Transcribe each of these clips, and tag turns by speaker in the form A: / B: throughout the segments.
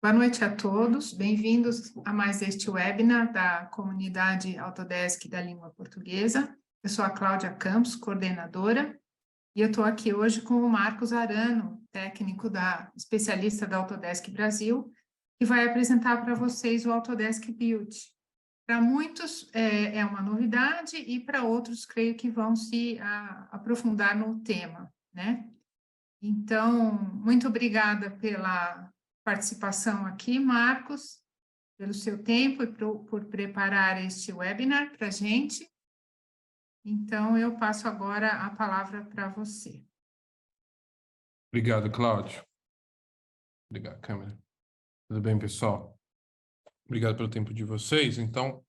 A: Boa noite a todos, bem-vindos a mais este webinar da comunidade Autodesk da língua portuguesa. Eu sou a Cláudia Campos, coordenadora, e eu estou aqui hoje com o Marcos Arano, técnico especialista da Autodesk Brasil, que vai apresentar para vocês o Autodesk Build. Para muitos é uma novidade e para outros creio que vão se aprofundar no tema, né? Então, muito obrigada pela participação aqui, Marcos, pelo seu tempo e por preparar este webinar para a gente. Então, eu passo agora a palavra para você.
B: Obrigado, Cláudio. Obrigado, câmera. Tudo bem, pessoal? Obrigado pelo tempo de vocês. Então,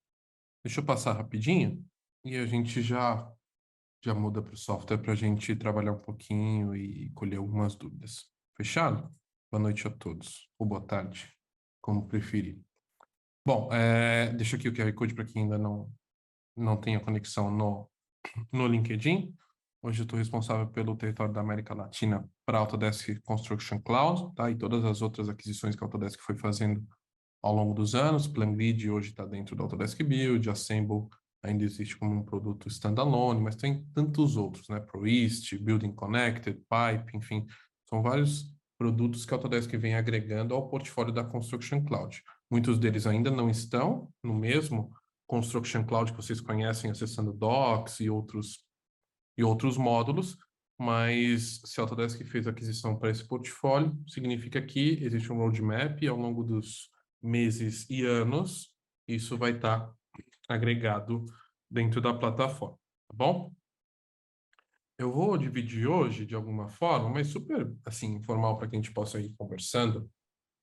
B: deixa eu passar rapidinho e a gente já muda para o software para a gente trabalhar um pouquinho e colher algumas dúvidas. Fechado? Boa noite a todos, ou boa tarde, como preferir. Bom, deixa aqui o QR Code para quem ainda não tem a conexão no LinkedIn. Hoje eu estou responsável pelo território da América Latina para a Autodesk Construction Cloud, tá? E todas as outras aquisições que a Autodesk foi fazendo ao longo dos anos. PlanGrid hoje está dentro da Autodesk Build, Assemble ainda existe como um produto standalone, mas tem tantos outros, né? ProEast, Building Connected, Pipe, enfim, são vários produtos que a Autodesk vem agregando ao portfólio da Construction Cloud. Muitos deles ainda não estão no mesmo Construction Cloud que vocês conhecem, acessando Docs e outros módulos, mas se a Autodesk fez aquisição para esse portfólio, significa que existe um roadmap e ao longo dos meses e anos, isso vai estar agregado dentro da plataforma, tá bom? Eu vou dividir hoje de alguma forma, mas super assim informal para que a gente possa ir conversando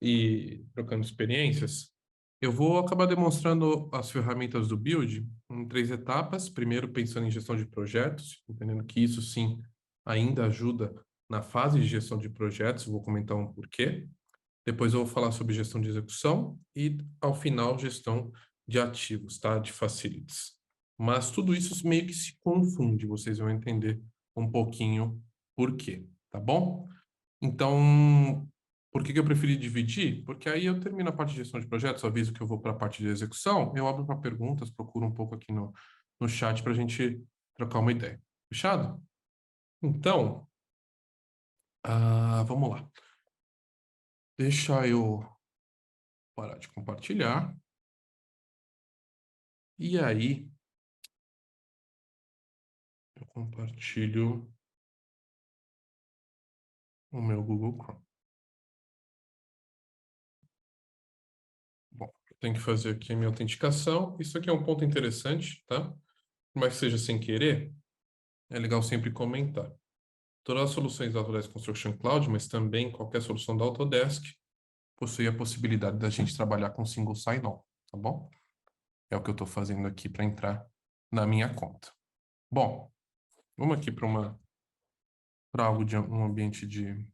B: e trocando experiências. Eu vou acabar demonstrando as ferramentas do Build em 3 etapas. Primeiro, pensando em gestão de projetos, entendendo que isso sim ainda ajuda na fase de gestão de projetos. Vou comentar um porquê. Depois eu vou falar sobre gestão de execução e, ao final, gestão de ativos, tá? De facilities. Mas tudo isso meio que se confunde, vocês vão entender um pouquinho por quê, tá bom? Então, por que eu preferi dividir? Porque aí eu termino a parte de gestão de projetos, aviso que eu vou para a parte de execução, eu abro para perguntas, procuro um pouco aqui no chat para a gente trocar uma ideia. Fechado? Então, vamos lá. Deixa eu parar de compartilhar. E aí, eu compartilho o meu Google Chrome. Bom, eu tenho que fazer aqui a minha autenticação. Isso aqui é um ponto interessante, tá? Por mais que seja sem querer, é legal sempre comentar. Todas as soluções da Autodesk Construction Cloud, mas também qualquer solução da Autodesk, possui a possibilidade da gente trabalhar com single sign-on, tá bom? É o que eu estou fazendo aqui para entrar na minha conta. Bom, vamos aqui para algo de um ambiente de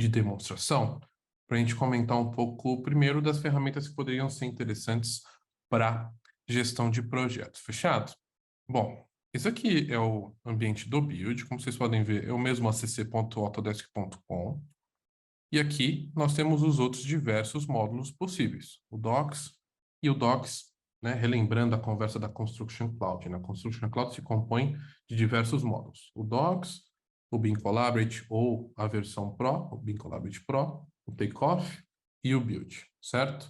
B: demonstração, para a gente comentar um pouco, primeiro, das ferramentas que poderiam ser interessantes para gestão de projetos. Fechado? Bom, esse aqui é o ambiente do Build. Como vocês podem ver, é o mesmo acc.autodesk.com. E aqui nós temos os outros diversos módulos possíveis. O Docs e o Docs, né, relembrando a conversa da Construction Cloud. Na Construction Cloud se compõe de diversos módulos. O Docs, o BIM Collaborate ou a versão Pro, o BIM Collaborate Pro, o Takeoff e o Build, certo?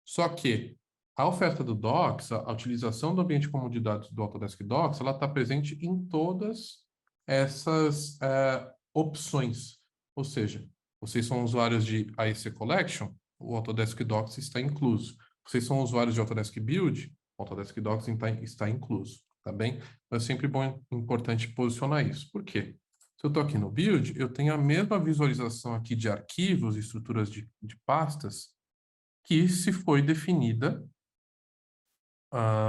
B: Só que a oferta do Docs, a utilização do ambiente comum de dados do Autodesk Docs, ela está presente em todas essas opções. Ou seja, vocês são usuários de AEC Collection, o Autodesk Docs está incluso. Vocês são usuários de Autodesk Build, o Autodesk Docs está incluso, tá bem? Então é sempre importante posicionar isso. Por quê? Se eu estou aqui no Build, eu tenho a mesma visualização aqui de arquivos e estruturas de pastas que se foi definida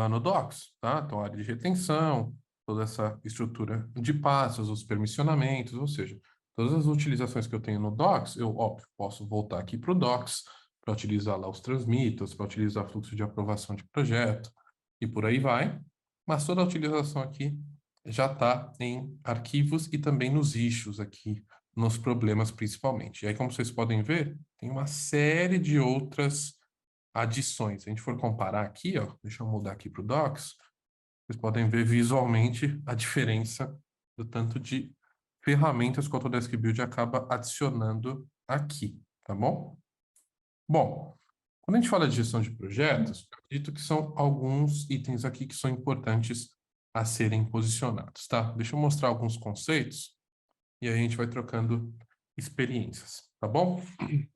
B: no Docs, tá? Então, área de retenção, toda essa estrutura de pastas, os permissionamentos, ou seja, todas as utilizações que eu tenho no Docs, eu, óbvio, posso voltar aqui para o Docs para utilizar lá os transmitters, para utilizar fluxo de aprovação de projeto e por aí vai, mas toda a utilização aqui já está em arquivos e também nos issues aqui nos problemas principalmente. E aí, como vocês podem ver, tem uma série de outras adições. Se a gente for comparar aqui, ó, deixa eu mudar aqui para o Docs, vocês podem ver visualmente a diferença do tanto de ferramentas que o Autodesk Build acaba adicionando aqui, tá bom? Bom, quando a gente fala de gestão de projetos, eu acredito que são alguns itens aqui que são importantes a serem posicionados, tá? Deixa eu mostrar alguns conceitos e aí a gente vai trocando experiências, tá bom?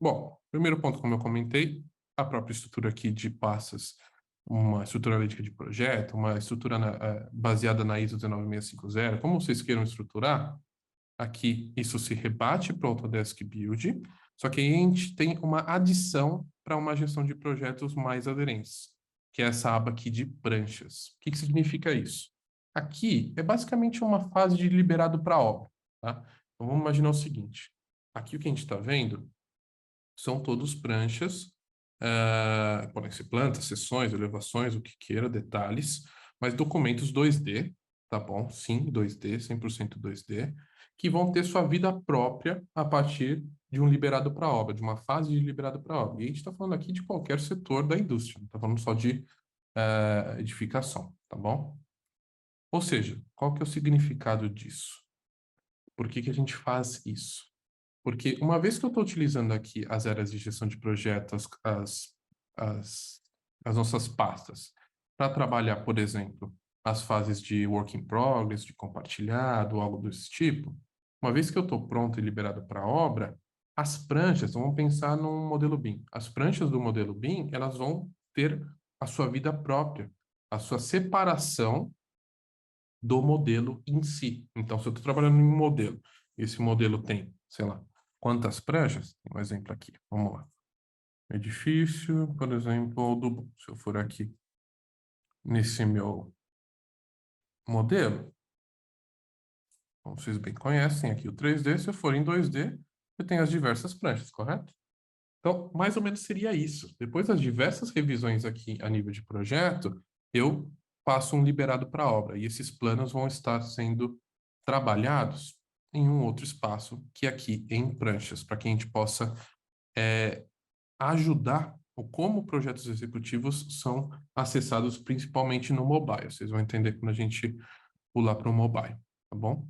B: Bom, primeiro ponto, como eu comentei, a própria estrutura aqui de pastas, uma estrutura analítica de projeto, uma estrutura baseada na ISO 19650, como vocês queiram estruturar, aqui isso se rebate para o Autodesk Build, só que aí a gente tem uma adição para uma gestão de projetos mais aderentes, que é essa aba aqui de pranchas. O que significa isso? Aqui é basicamente uma fase de liberado para obra, tá? Então vamos imaginar o seguinte, aqui o que a gente está vendo são todos pranchas, podem ser plantas, seções, elevações, o que queira, detalhes, mas documentos 2D, tá bom? Sim, 2D, 100% 2D, que vão ter sua vida própria a partir de um liberado para obra, de uma fase de liberado para obra. E a gente está falando aqui de qualquer setor da indústria, não está falando só de edificação, tá bom? Ou seja, qual que é o significado disso? Por que que a gente faz isso? Porque uma vez que eu estou utilizando aqui as áreas de gestão de projetos, as, as nossas pastas, para trabalhar, por exemplo, as fases de work in progress, de compartilhado, algo desse tipo, uma vez que eu estou pronto e liberado para a obra, as pranchas, então vamos pensar num modelo BIM. As pranchas do modelo BIM, elas vão ter a sua vida própria, a sua separação do modelo em si. Então, se eu estou trabalhando em um modelo, esse modelo tem, sei lá, quantas pranchas? Tem um exemplo aqui, vamos lá. Edifício, por exemplo, do, se eu for aqui nesse meu modelo, como vocês bem conhecem aqui o 3D, se eu for em 2D, eu tenho as diversas pranchas, correto? Então, mais ou menos seria isso. Depois das diversas revisões aqui a nível de projeto, eu passo um liberado para a obra. E esses planos vão estar sendo trabalhados em um outro espaço, que é aqui em pranchas, para que a gente possa ajudar ou como projetos executivos são acessados principalmente no mobile. Vocês vão entender quando a gente pular para o mobile, tá bom?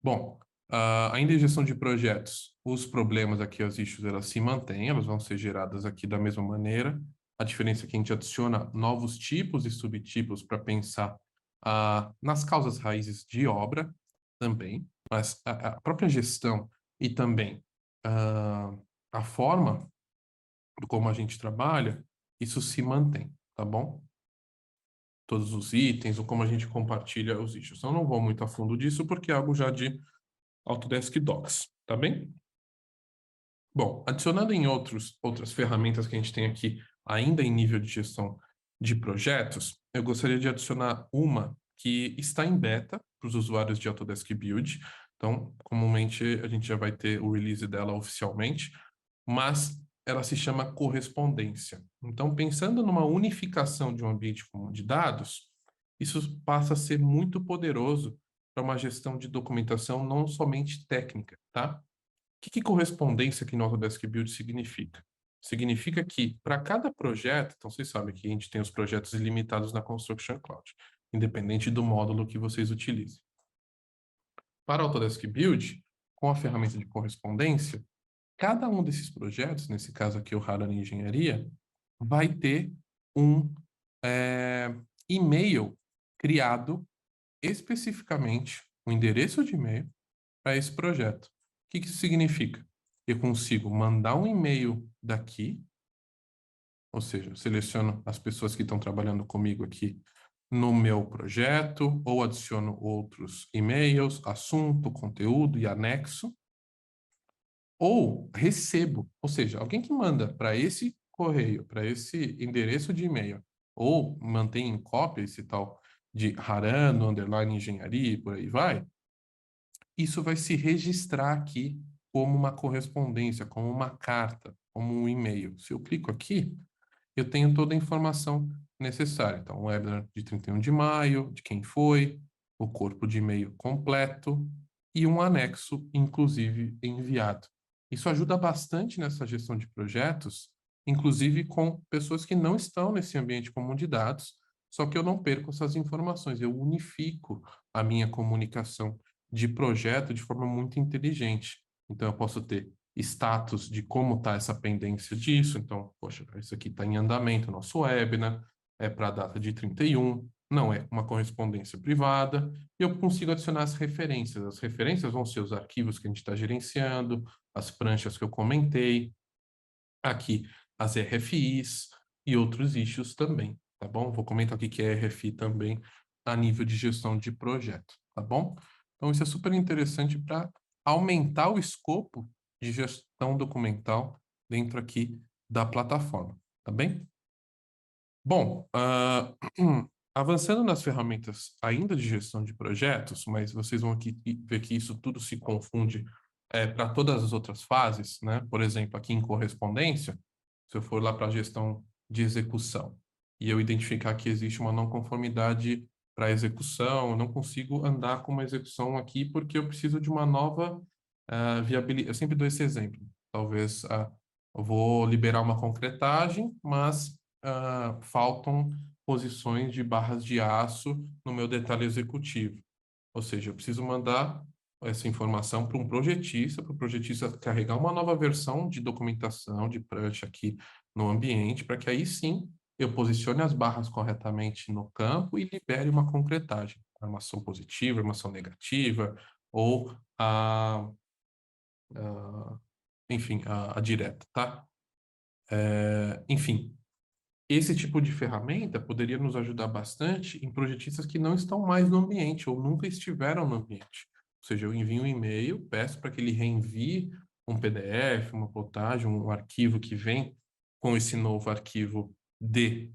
B: Bom, ainda em gestão de projetos, os problemas aqui, as issues, elas se mantêm, elas vão ser geradas aqui da mesma maneira. A diferença é que a gente adiciona novos tipos e subtipos para pensar nas causas raízes de obra também, mas a própria gestão e também a forma como a gente trabalha, isso se mantém, tá bom? Todos os itens, ou como a gente compartilha os issues. Então, não vou muito a fundo disso, porque é algo já de Autodesk Docs, tá bem? Bom, adicionando em outras ferramentas que a gente tem aqui, ainda em nível de gestão de projetos, eu gostaria de adicionar uma que está em beta para os usuários de Autodesk Build. Então, comumente, a gente já vai ter o release dela oficialmente, mas ela se chama correspondência. Então, pensando numa unificação de um ambiente comum de dados, isso passa a ser muito poderoso para uma gestão de documentação não somente técnica, tá? O que correspondência aqui no Autodesk Build significa? Significa que para cada projeto, então vocês sabem que a gente tem os projetos ilimitados na Construction Cloud, independente do módulo que vocês utilizem. Para o Autodesk Build, com a ferramenta de correspondência, cada um desses projetos, nesse caso aqui o Radar Engenharia, vai ter um e-mail criado especificamente, um endereço de e-mail para esse projeto. O que isso significa? Eu consigo mandar um e-mail daqui, ou seja, eu seleciono as pessoas que estão trabalhando comigo aqui no meu projeto, ou adiciono outros e-mails, assunto, conteúdo e anexo, ou recebo, ou seja, alguém que manda para esse correio, para esse endereço de e-mail, ou mantém em cópia esse tal de Harano, underline engenharia e por aí vai, isso vai se registrar aqui como uma correspondência, como uma carta, como um e-mail. Se eu clico aqui, eu tenho toda a informação necessária. Então, o webinar de 31 de maio, de quem foi, o corpo de e-mail completo, e um anexo, inclusive, enviado. Isso ajuda bastante nessa gestão de projetos, inclusive com pessoas que não estão nesse ambiente comum de dados, só que eu não perco essas informações, eu unifico a minha comunicação de projeto de forma muito inteligente. Então, eu posso ter status de como está essa pendência disso. Então, poxa, isso aqui está em andamento, nosso webinar é para a data de 31, não é uma correspondência privada, e eu consigo adicionar as referências. As referências vão ser os arquivos que a gente está gerenciando, as pranchas que eu comentei, aqui as RFIs e outros issues também, tá bom? Vou comentar o que é RFI também a nível de gestão de projeto, tá bom? Então, isso é super interessante para aumentar o escopo de gestão documental dentro aqui da plataforma, tá bem? Bom, avançando nas ferramentas ainda de gestão de projetos, mas vocês vão aqui ver que isso tudo se confunde para todas as outras fases, né? Por exemplo, aqui em correspondência, se eu for lá para a gestão de execução e eu identificar que existe uma não conformidade para execução, eu não consigo andar com uma execução aqui porque eu preciso de uma nova viabilidade. Eu sempre dou esse exemplo. Talvez eu vou liberar uma concretagem, mas faltam posições de barras de aço no meu detalhe executivo. Ou seja, eu preciso mandar essa informação para o projetista carregar uma nova versão de documentação, de prancha aqui no ambiente, para que aí sim eu posicione as barras corretamente no campo e libere uma concretagem, armação positiva, armação negativa, ou enfim, a direta, tá? Enfim, esse tipo de ferramenta poderia nos ajudar bastante em projetistas que não estão mais no ambiente ou nunca estiveram no ambiente. Ou seja, eu envio um e-mail, peço para que ele reenvie um PDF, uma plotagem, um arquivo que vem com esse novo arquivo de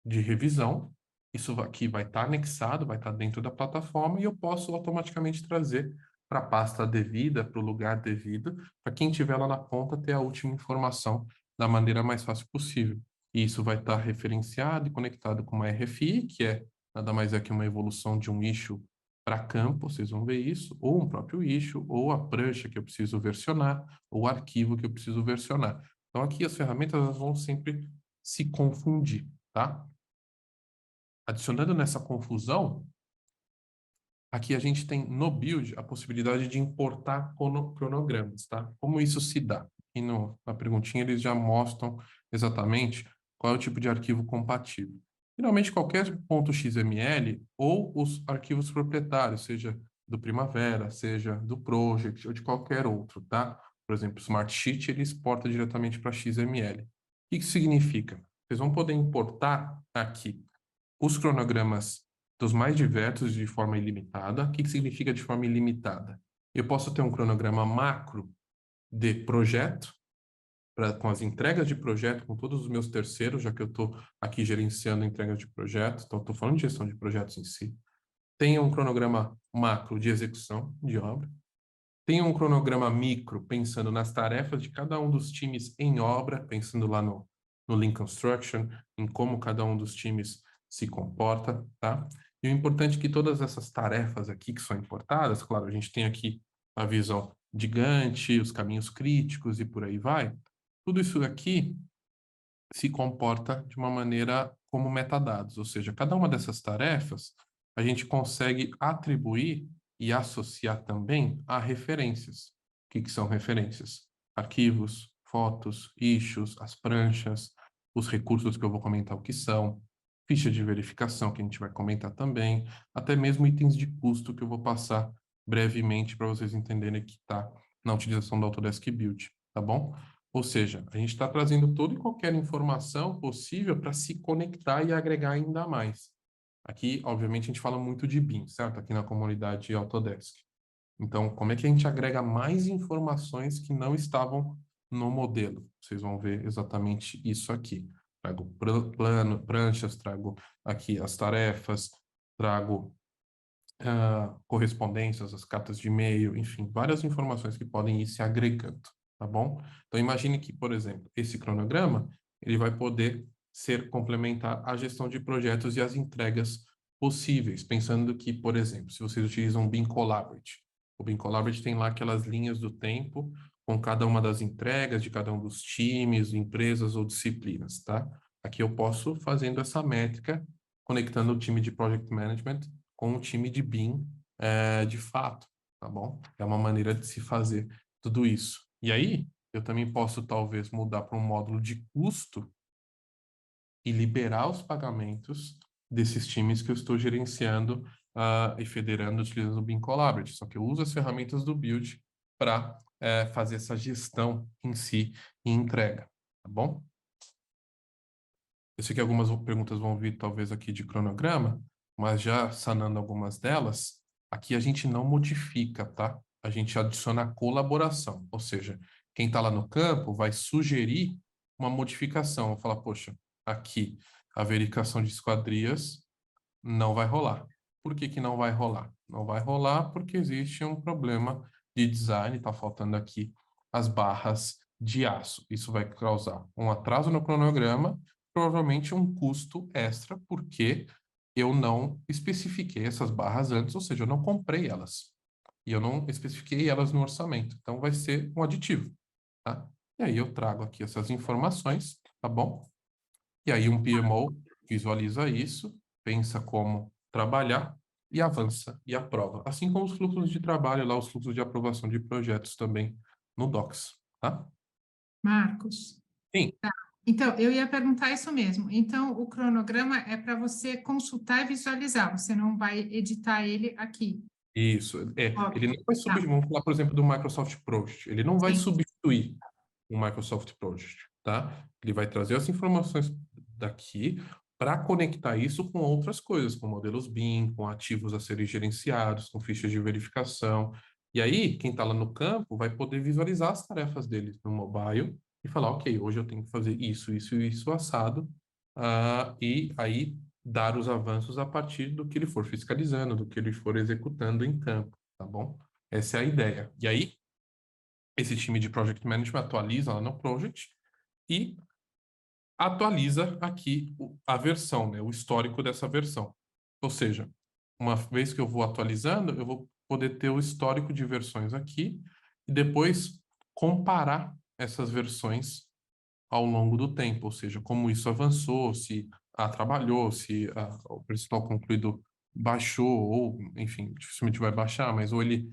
B: revisão. Isso aqui vai estar anexado, vai estar dentro da plataforma e eu posso automaticamente trazer para a pasta devida, para o lugar devido, para quem estiver lá na ponta ter a última informação da maneira mais fácil possível. E isso vai estar referenciado e conectado com uma RFI, que é nada mais é que uma evolução de um issue para campo, vocês vão ver isso, ou um próprio issue, ou a prancha que eu preciso versionar, ou o arquivo que eu preciso versionar. Então, aqui as ferramentas elas vão sempre se confundir, tá? Adicionando nessa confusão, aqui a gente tem no build a possibilidade de importar cronogramas, tá? Como isso se dá? E na perguntinha eles já mostram exatamente qual é o tipo de arquivo compatível. Finalmente, qualquer ponto .xml ou os arquivos proprietários, seja do Primavera, seja do Project ou de qualquer outro, tá? Por exemplo, o Smartsheet, ele exporta diretamente para XML. O que isso significa? Vocês vão poder importar aqui os cronogramas dos mais diversos de forma ilimitada. O que significa de forma ilimitada? Eu posso ter um cronograma macro de projeto, com as entregas de projeto, com todos os meus terceiros, já que eu estou aqui gerenciando entregas de projeto, então estou falando de gestão de projetos em si. Tenha um cronograma macro de execução de obra. Tenha um cronograma micro, pensando nas tarefas de cada um dos times em obra, pensando lá no Lean Construction, em como cada um dos times se comporta, tá? E o importante é que todas essas tarefas aqui que são importadas, claro, a gente tem aqui a visão de Gantt, os caminhos críticos e por aí vai. Tudo isso aqui se comporta de uma maneira como metadados, ou seja, cada uma dessas tarefas a gente consegue atribuir e associar também a referências. O que são referências? Arquivos, fotos, issues, as pranchas, os recursos que eu vou comentar o que são, ficha de verificação que a gente vai comentar também, até mesmo itens de custo que eu vou passar brevemente para vocês entenderem que está na utilização do Autodesk Build, tá bom? Ou seja, a gente está trazendo toda e qualquer informação possível para se conectar e agregar ainda mais. Aqui, obviamente, a gente fala muito de BIM, certo? Aqui na comunidade Autodesk. Então, como é que a gente agrega mais informações que não estavam no modelo? Vocês vão ver exatamente isso aqui. Trago plano, pranchas, trago aqui as tarefas, trago correspondências, as cartas de e-mail, enfim, várias informações que podem ir se agregando, tá bom? Então, imagine que, por exemplo, esse cronograma, ele vai poder ser complementar à gestão de projetos e as entregas possíveis, pensando que, por exemplo, se vocês utilizam o Beam Collaborate, o Beam Collaborate tem lá aquelas linhas do tempo com cada uma das entregas de cada um dos times, empresas ou disciplinas, tá? Aqui eu posso fazendo essa métrica, conectando o time de Project Management com o time de BIM, de fato, tá bom? É uma maneira de se fazer tudo isso. E aí, eu também posso talvez mudar para um módulo de custo e liberar os pagamentos desses times que eu estou gerenciando e federando utilizando o BIM Collaborate. Só que eu uso as ferramentas do Build para fazer essa gestão em si e entrega, tá bom? Eu sei que algumas perguntas vão vir talvez aqui de cronograma, mas já sanando algumas delas, aqui a gente não modifica, tá? A gente adiciona colaboração, ou seja, quem está lá no campo vai sugerir uma modificação, vai falar, poxa, aqui a verificação de esquadrias não vai rolar. Por que que não vai rolar? Não vai rolar porque existe um problema de design, está faltando aqui as barras de aço. Isso vai causar um atraso no cronograma, provavelmente um custo extra, porque eu não especifiquei essas barras antes, ou seja, eu não comprei elas. E eu não especifiquei elas no orçamento. Então, vai ser um aditivo, tá? E aí eu trago aqui essas informações, tá bom? E aí um PMO visualiza isso, pensa como trabalhar e avança e aprova. Assim como os fluxos de trabalho lá, os fluxos de aprovação de projetos também no Docs, tá?
A: Marcos.
B: Sim.
A: Tá. Então, eu ia perguntar isso mesmo. Então, o cronograma é para você consultar e visualizar, você não vai editar ele aqui.
B: Isso, ele
A: Óbvio.
B: não vai
A: Tá.
B: substituir, vamos falar, por exemplo, do Microsoft Project, ele não vai
A: Sim.
B: substituir o Microsoft Project, tá? Ele vai trazer as informações daqui para conectar isso com outras coisas, com modelos BIM, com ativos a serem gerenciados, com fichas de verificação. E aí, quem está lá no campo vai poder visualizar as tarefas deles no mobile e falar, ok, hoje eu tenho que fazer isso, isso e isso assado, e aí dar os avanços a partir do que ele for fiscalizando, do que ele for executando em campo, tá bom? Essa é a ideia. E aí, esse time de Project Management atualiza lá no Project e atualiza aqui a versão, né, o histórico dessa versão. Ou seja, uma vez que eu vou atualizando, eu vou poder ter o histórico de versões aqui e depois comparar essas versões ao longo do tempo, ou seja, como isso avançou, se trabalhou, se o principal concluído baixou, ou, enfim, dificilmente vai baixar, mas ou ele,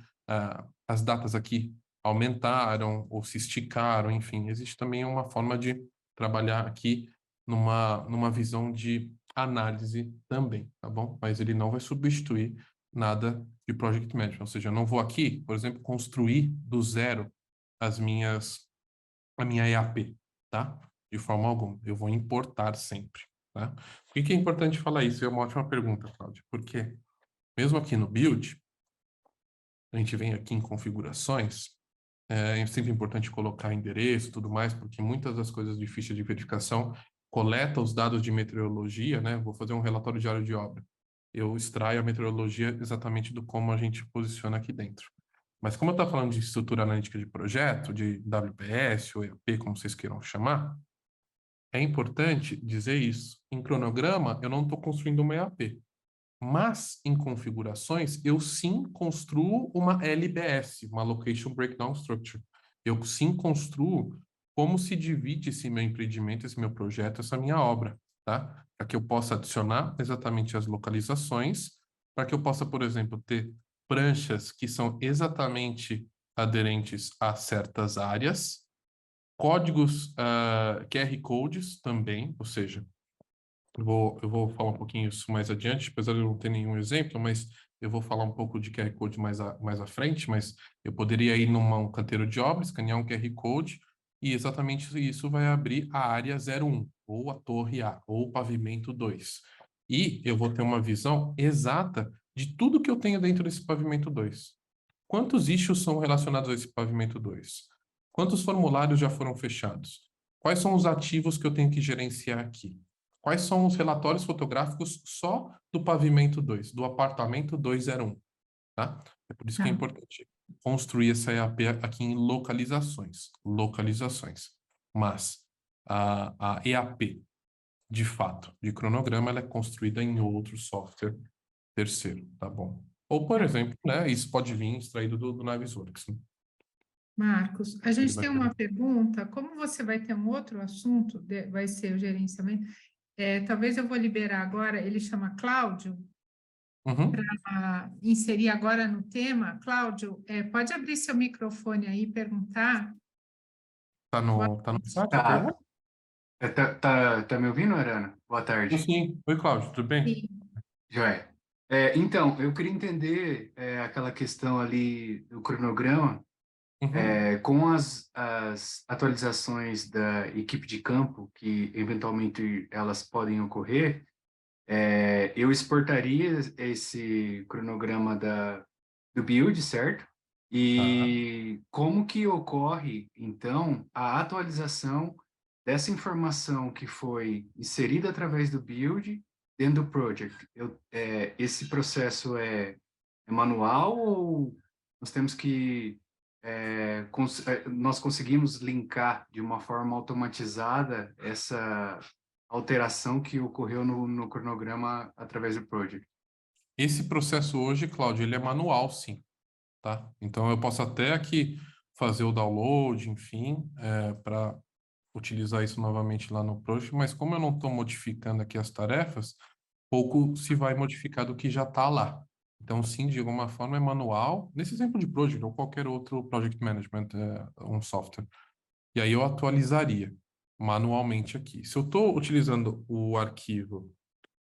B: as datas aqui aumentaram ou se esticaram, enfim, existe também uma forma de trabalhar aqui numa visão de análise também, tá bom? Mas ele não vai substituir nada de Project Management, ou seja, eu não vou aqui, por exemplo, construir do zero a minha EAP, tá? De forma alguma. Eu vou importar sempre, tá? Por que que é importante falar isso? É uma ótima pergunta, Cláudia. Porque mesmo aqui no build, a gente vem aqui em configurações, é sempre importante colocar endereço e tudo mais, porque muitas das coisas de ficha de verificação coleta os dados de meteorologia, né? Vou fazer um relatório diário de obra. Eu extraio a meteorologia exatamente do como a gente posiciona aqui dentro. Mas como eu estou falando de estrutura analítica de projeto, de WPS ou EAP, como vocês queiram chamar, é importante dizer isso. Em cronograma, eu não estou construindo uma EAP. Mas em configurações, eu sim construo uma LBS, uma Location Breakdown Structure. Eu sim construo como se divide esse meu empreendimento, esse meu projeto, essa minha obra, tá? Para que eu possa adicionar exatamente as localizações, para que eu possa, por exemplo, ter pranchas que são exatamente aderentes a certas áreas, códigos, QR codes também, ou seja, eu vou falar um pouquinho isso mais adiante, apesar de eu não ter nenhum exemplo, mas eu vou falar um pouco de QR Code mais à frente, mas eu poderia ir num canteiro de obra, escanear um QR Code, e exatamente isso vai abrir a área 01, ou a torre A, ou o pavimento 2. E eu vou ter uma visão exata de tudo que eu tenho dentro desse pavimento 2. Quantos issues são relacionados a esse pavimento 2? Quantos formulários já foram fechados? Quais são os ativos que eu tenho que gerenciar aqui? Quais são os relatórios fotográficos só do pavimento 2, do apartamento 201, tá? É por isso que é
A: Tá.
B: importante construir essa EAP aqui em localizações. Localizações. Mas a EAP, de fato, de cronograma, ela é construída em outro software terceiro, tá bom? Ou, por exemplo, né, isso pode vir extraído do Navisworks, né?
A: Marcos, a
B: Ele
A: gente
B: vai
A: tem
B: ter.
A: uma pergunta, como você vai ter um outro assunto, vai ser o gerenciamento, talvez eu vou liberar agora, ele chama Cláudio,
B: Uhum.
A: inserir agora no tema. Cláudio, pode abrir seu microfone aí e perguntar? Boa
B: Tá no
A: noite.
B: chat a
C: Tá,
B: pergunta?
C: tá me ouvindo, Arana? Boa tarde.
B: Sim. Oi, Cláudio, tudo bem?
A: Sim.
C: Joia. Então, eu queria entender aquela questão ali do cronograma,
B: Uhum.
C: com as atualizações da equipe de campo, que eventualmente elas podem ocorrer, eu exportaria esse cronograma do build, certo?
B: Tá.
C: E como que ocorre, então, a atualização dessa informação que foi inserida através do build dentro do project? Esse processo é manual ou nós temos que nós conseguimos linkar de uma forma automatizada essa alteração que ocorreu no cronograma através do project?
B: Esse processo hoje, Cláudio, ele é manual, sim, tá? Então, eu posso até aqui fazer o download, enfim, para utilizar isso novamente lá no project, mas como eu não estou modificando aqui as tarefas, pouco se vai modificar do que já está lá. Então, sim, de alguma forma é manual, nesse exemplo de project ou qualquer outro project management, um software. E aí eu atualizaria manualmente aqui. Se eu estou utilizando o arquivo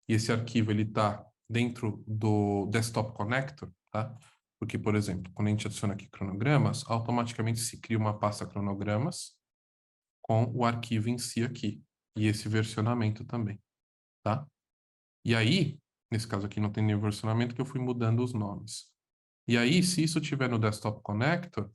B: e esse arquivo ele está dentro do Desktop Connector, tá? Porque, por exemplo, quando a gente adiciona aqui cronogramas, automaticamente se cria uma pasta cronogramas com o arquivo em si aqui e esse versionamento também, tá? E aí, nesse caso aqui não tem nenhum versionamento que eu fui mudando os nomes. E aí, se isso tiver no Desktop Connector,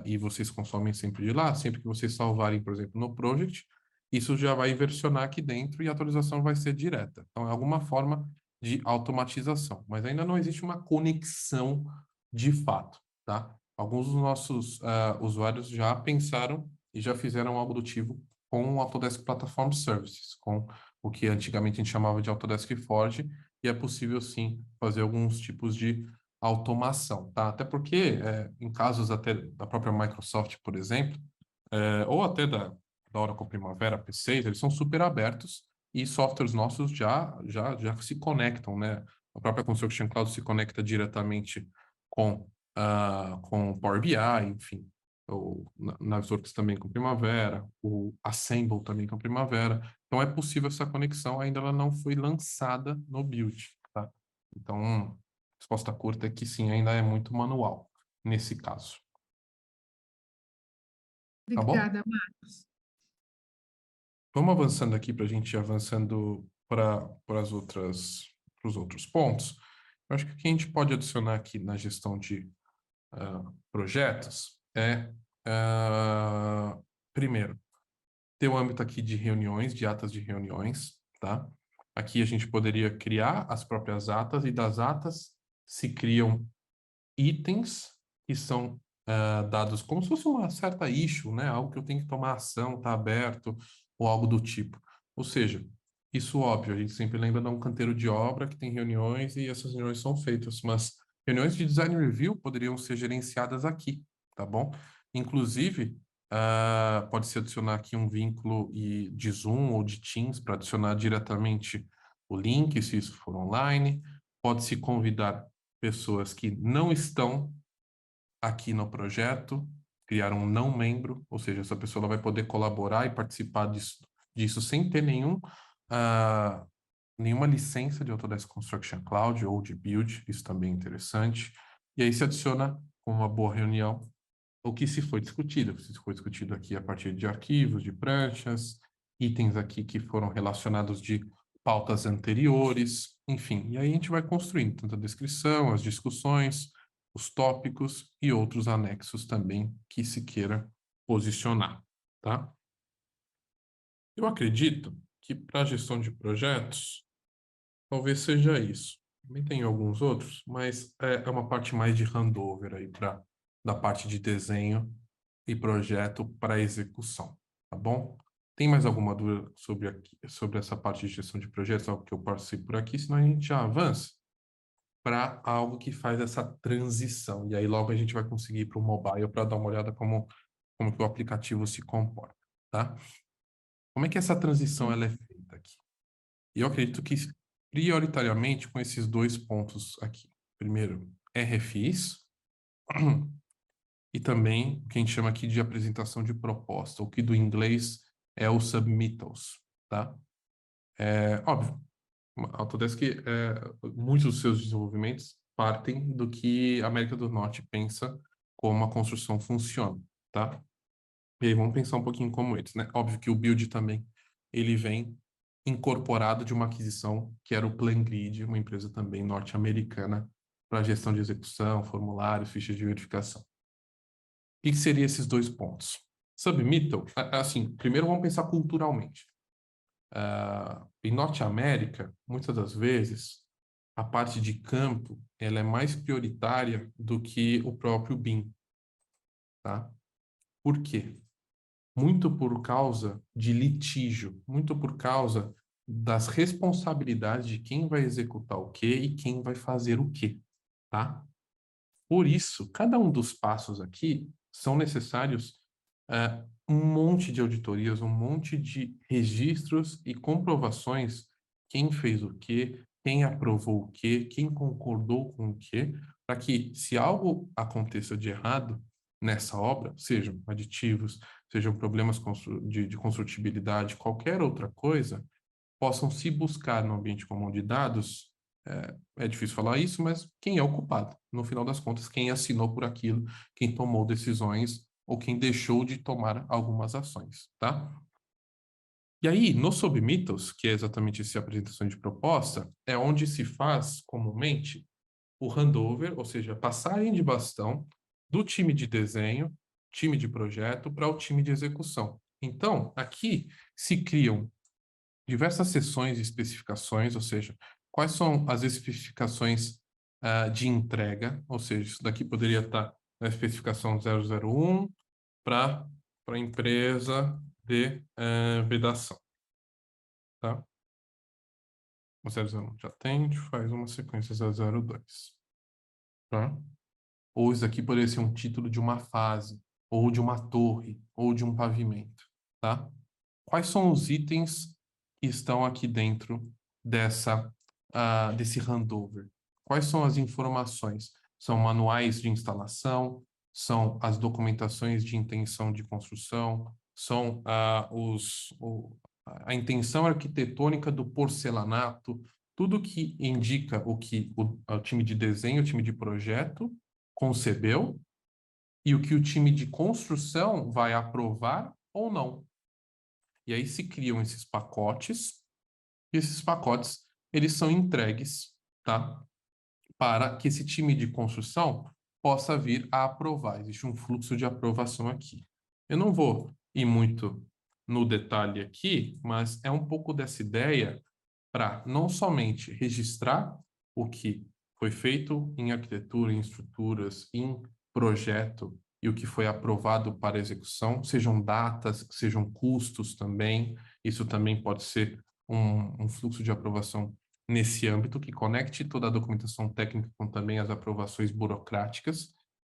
B: e vocês consomem sempre de lá, sempre que vocês salvarem, por exemplo, no Project, isso já vai versionar aqui dentro e a atualização vai ser direta. Então, é alguma forma de automatização, mas ainda não existe uma conexão de fato, tá? Alguns dos nossos usuários já pensaram e já fizeram algo do tipo com o Autodesk Platform Services, com o que antigamente a gente chamava de Autodesk Forge, e é possível sim fazer alguns tipos de automação, tá? Até porque em casos até da própria Microsoft, por exemplo, ou até da Oracle Primavera P6, eles são super abertos e softwares nossos já se conectam, né? A própria Construction Cloud se conecta diretamente com o Power BI, enfim. O Navisworks também com Primavera, o Assemble também com Primavera. Então é possível essa conexão, ainda ela não foi lançada no build, tá? Então, a resposta curta é que sim, ainda é muito manual nesse caso. Tá bom?
A: Obrigada, Marcos.
B: Vamos avançando aqui para a gente ir avançando para os outros pontos. Eu acho que o que a gente pode adicionar aqui na gestão de projetos primeiro, ter o âmbito aqui de reuniões, de atas de reuniões, tá? Aqui a gente poderia criar as próprias atas e das atas se criam itens que são dados como se fosse uma certa issue, né? Algo que eu tenho que tomar ação, está aberto, ou algo do tipo. Ou seja, isso óbvio, a gente sempre lembra de um canteiro de obra que tem reuniões e essas reuniões são feitas, mas reuniões de design review poderiam ser gerenciadas aqui, tá bom? Inclusive, pode-se adicionar aqui um vínculo de Zoom ou de Teams para adicionar diretamente o link, se isso for online. Pode-se convidar pessoas que não estão aqui no projeto, criar um não membro, ou seja, essa pessoa ela vai poder colaborar e participar disso sem ter nenhuma licença de Autodesk Construction Cloud ou de Build, isso também é interessante. E aí se adiciona com uma boa reunião o que se foi discutido. Se foi discutido aqui a partir de arquivos, de pranchas, itens aqui que foram relacionados de pautas anteriores, enfim. E aí a gente vai construindo tanto a descrição, as discussões, os tópicos e outros anexos também que se queira posicionar, tá? Eu acredito que para a gestão de projetos, talvez seja isso. Também tem alguns outros, mas é uma parte mais de handover aí da parte de desenho e projeto para execução, tá bom? Tem mais alguma dúvida sobre essa parte de gestão de projetos, algo que eu passei por aqui, senão a gente já avança? para algo que faz essa transição. E aí logo a gente vai conseguir ir para o mobile para dar uma olhada como que o aplicativo se comporta, tá? Como é que essa transição ela é feita aqui? E eu acredito que prioritariamente com esses dois pontos aqui. Primeiro, RFIs e também o que a gente chama aqui de apresentação de proposta, o que do inglês é o submittals, tá? Óbvio, a Autodesk, muitos dos seus desenvolvimentos partem do que a América do Norte pensa como a construção funciona, tá? E aí vamos pensar um pouquinho como eles, né? Óbvio que o build também, ele vem incorporado de uma aquisição que era o PlanGrid, uma empresa também norte-americana para gestão de execução, formulários, fichas de verificação. O que seriam esses dois pontos? Submittal, assim, primeiro vamos pensar culturalmente. Em Norte América, muitas das vezes, a parte de campo ela é mais prioritária do que o próprio BIM, tá? Por quê? Muito por causa de litígio, muito por causa das responsabilidades de quem vai executar o quê e quem vai fazer o quê, tá? Por isso, cada um dos passos aqui são necessários um monte de auditorias, um monte de registros e comprovações, quem fez o quê, quem aprovou o quê, quem concordou com o quê, para que, se algo aconteça de errado nessa obra, sejam aditivos, sejam problemas de construtibilidade, qualquer outra coisa, possam se buscar no ambiente comum de dados. É difícil falar isso, mas quem é o culpado? No final das contas, quem assinou por aquilo, quem tomou decisões ou quem deixou de tomar algumas ações, tá? E aí, no submittals, que é exatamente essa apresentação de proposta, é onde se faz, comumente, o handover, ou seja, a passagem de bastão do time de desenho, time de projeto, para o time de execução. Então, aqui se criam diversas seções de especificações, ou seja, quais são as especificações de entrega, ou seja, isso daqui poderia estar na especificação 001 para a empresa de vedação, tá? O 001 já tem, a gente faz uma sequência 002, tá? Ou isso aqui poderia ser um título de uma fase, ou de uma torre, ou de um pavimento, tá? Quais são os itens que estão aqui dentro desse handover? Quais são as informações? São manuais de instalação, são as documentações de intenção de construção, são a intenção arquitetônica do porcelanato, tudo que indica o que o time de desenho, o time de projeto concebeu e o que o time de construção vai aprovar ou não. E aí se criam esses pacotes, e esses pacotes, eles são entregues, tá? Para que esse time de construção possa vir a aprovar. Existe um fluxo de aprovação aqui. Eu não vou ir muito no detalhe aqui, mas é um pouco dessa ideia para não somente registrar o que foi feito em arquitetura, em estruturas, em projeto e o que foi aprovado para execução, sejam datas, sejam custos também. Isso também pode ser um fluxo de aprovação nesse âmbito que conecte toda a documentação técnica com também as aprovações burocráticas,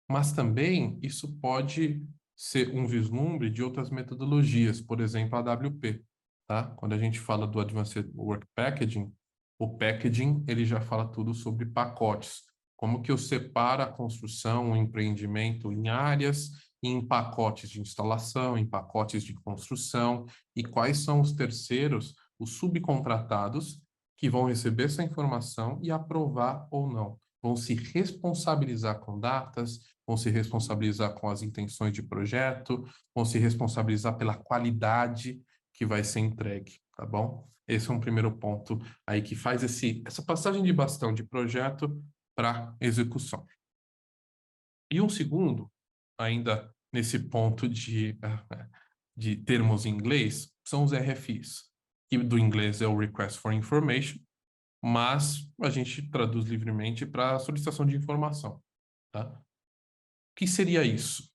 B: mas também isso pode ser um vislumbre de outras metodologias, por exemplo, a AWP, tá? Quando a gente fala do Advanced Work Packaging, o packaging ele já fala tudo sobre pacotes, como que eu separo a construção, o empreendimento em áreas, em pacotes de instalação, em pacotes de construção, e quais são os terceiros, os subcontratados, que vão receber essa informação e aprovar ou não. Vão se responsabilizar com datas, vão se responsabilizar com as intenções de projeto, vão se responsabilizar pela qualidade que vai ser entregue, tá bom? Esse é um primeiro ponto aí que faz essa passagem de bastão de projeto para execução. E um segundo, ainda nesse ponto de termos em inglês, são os RFIs, que do inglês é o Request for Information, mas a gente traduz livremente para solicitação de informação, tá? O que seria isso?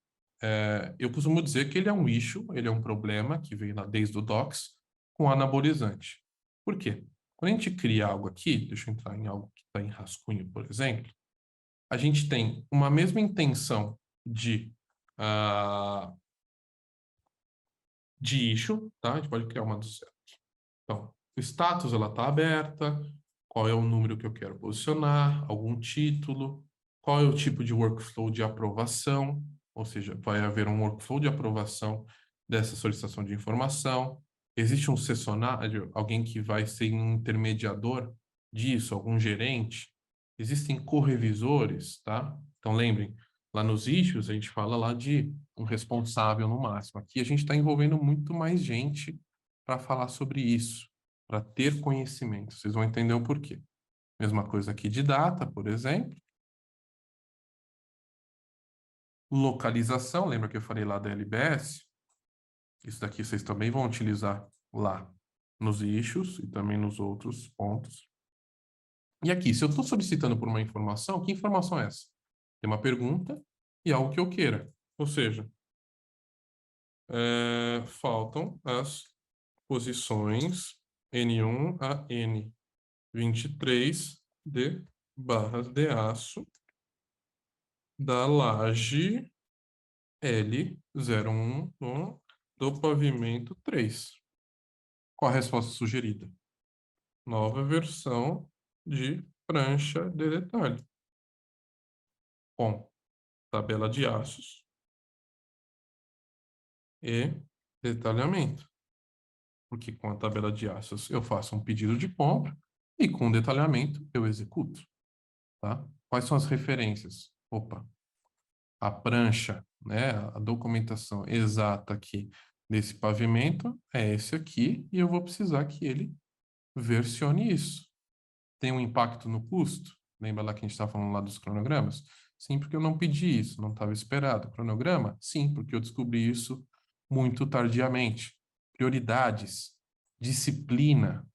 B: Eu costumo dizer que ele é um issue, ele é um problema que veio desde o Docs com anabolizante. Por quê? Quando a gente cria algo aqui, deixa eu entrar em algo que está em rascunho, por exemplo, a gente tem uma mesma intenção de issue, tá? A gente pode criar uma do zero. Então, o status, ela está aberta, qual é o número que eu quero posicionar, algum título, qual é o tipo de workflow de aprovação, ou seja, vai haver um workflow de aprovação dessa solicitação de informação. Existe um cessionário, alguém que vai ser um intermediador disso, algum gerente. Existem correvisores, tá? Então, lembrem, lá nos issues, a gente fala lá de um responsável no máximo. Aqui a gente está envolvendo muito mais gente para falar sobre isso, para ter conhecimento. Vocês vão entender o porquê. Mesma coisa aqui de data, por exemplo. Localização, lembra que eu falei lá da LBS? Isso daqui vocês também vão utilizar lá nos issues e também nos outros pontos. E aqui, se eu estou solicitando por uma informação, que informação é essa? Tem uma pergunta e algo que eu queira. Ou seja, faltam as posições N1 a N23 de barras de aço da laje L01 do pavimento 3. Qual a resposta sugerida? Nova versão de prancha de detalhe com tabela de aços e detalhamento. Porque com a tabela de aços eu faço um pedido de compra e com detalhamento eu executo. Tá? Quais são as referências? Opa, a prancha, né, a documentação exata aqui desse pavimento é esse aqui e eu vou precisar que ele versione isso. Tem um impacto no custo? Lembra lá que a gente estava falando lá dos cronogramas? Sim, porque eu não pedi isso, não estava esperado. Cronograma? Sim, porque eu descobri isso muito tardiamente. Prioridades, disciplina.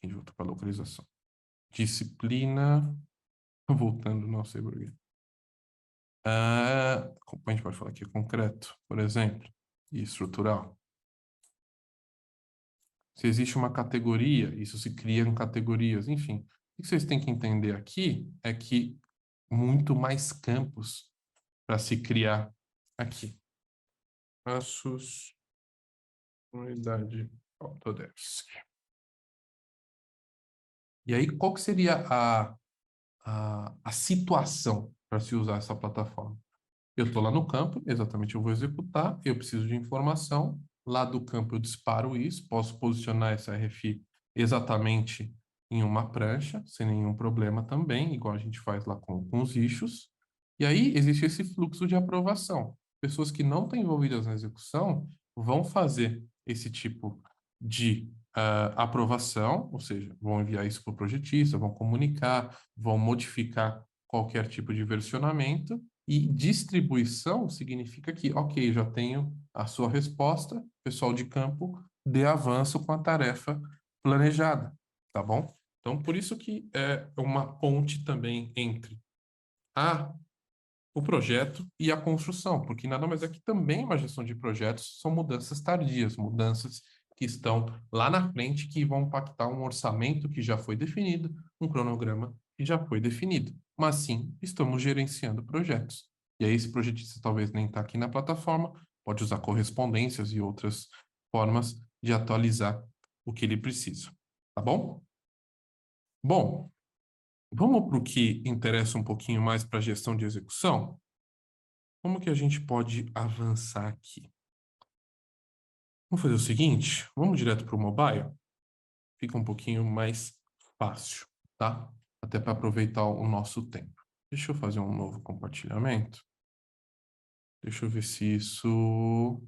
B: A gente volta para a localização. Disciplina, voltando, não sei porquê. Como a gente pode falar aqui, concreto, por exemplo, e estrutural. Se existe uma categoria, isso se cria em categorias, enfim. O que vocês têm que entender aqui é que muito mais campos para se criar aqui. Passos, unidade Autodesk. E aí, qual que seria a situação para se usar essa plataforma? Eu estou lá no campo, exatamente eu vou executar, eu preciso de informação, lá do campo eu disparo isso, posso posicionar essa RFI exatamente em uma prancha, sem nenhum problema também, igual a gente faz lá com os issues. E aí existe esse fluxo de aprovação. Pessoas que não estão envolvidas na execução vão fazer esse tipo de aprovação, ou seja, vão enviar isso para o projetista, vão comunicar, vão modificar qualquer tipo de versionamento, e distribuição significa que, ok, já tenho a sua resposta, pessoal de campo, dê avanço com a tarefa planejada, tá bom? Então, por isso que é uma ponte também entre o projeto e a construção, porque nada mais é que também uma gestão de projetos são mudanças tardias, mudanças que estão lá na frente que vão impactar um orçamento que já foi definido, um cronograma que já foi definido. Mas sim, estamos gerenciando projetos. E aí esse projetista talvez nem está aqui na plataforma, pode usar correspondências e outras formas de atualizar o que ele precisa. Tá bom? Bom, vamos para o que interessa um pouquinho mais para a gestão de execução? Como que a gente pode avançar aqui? Vamos fazer o seguinte, vamos direto para o mobile? Fica um pouquinho mais fácil, tá? Até para aproveitar o nosso tempo. Deixa eu fazer um novo compartilhamento. Deixa eu ver se isso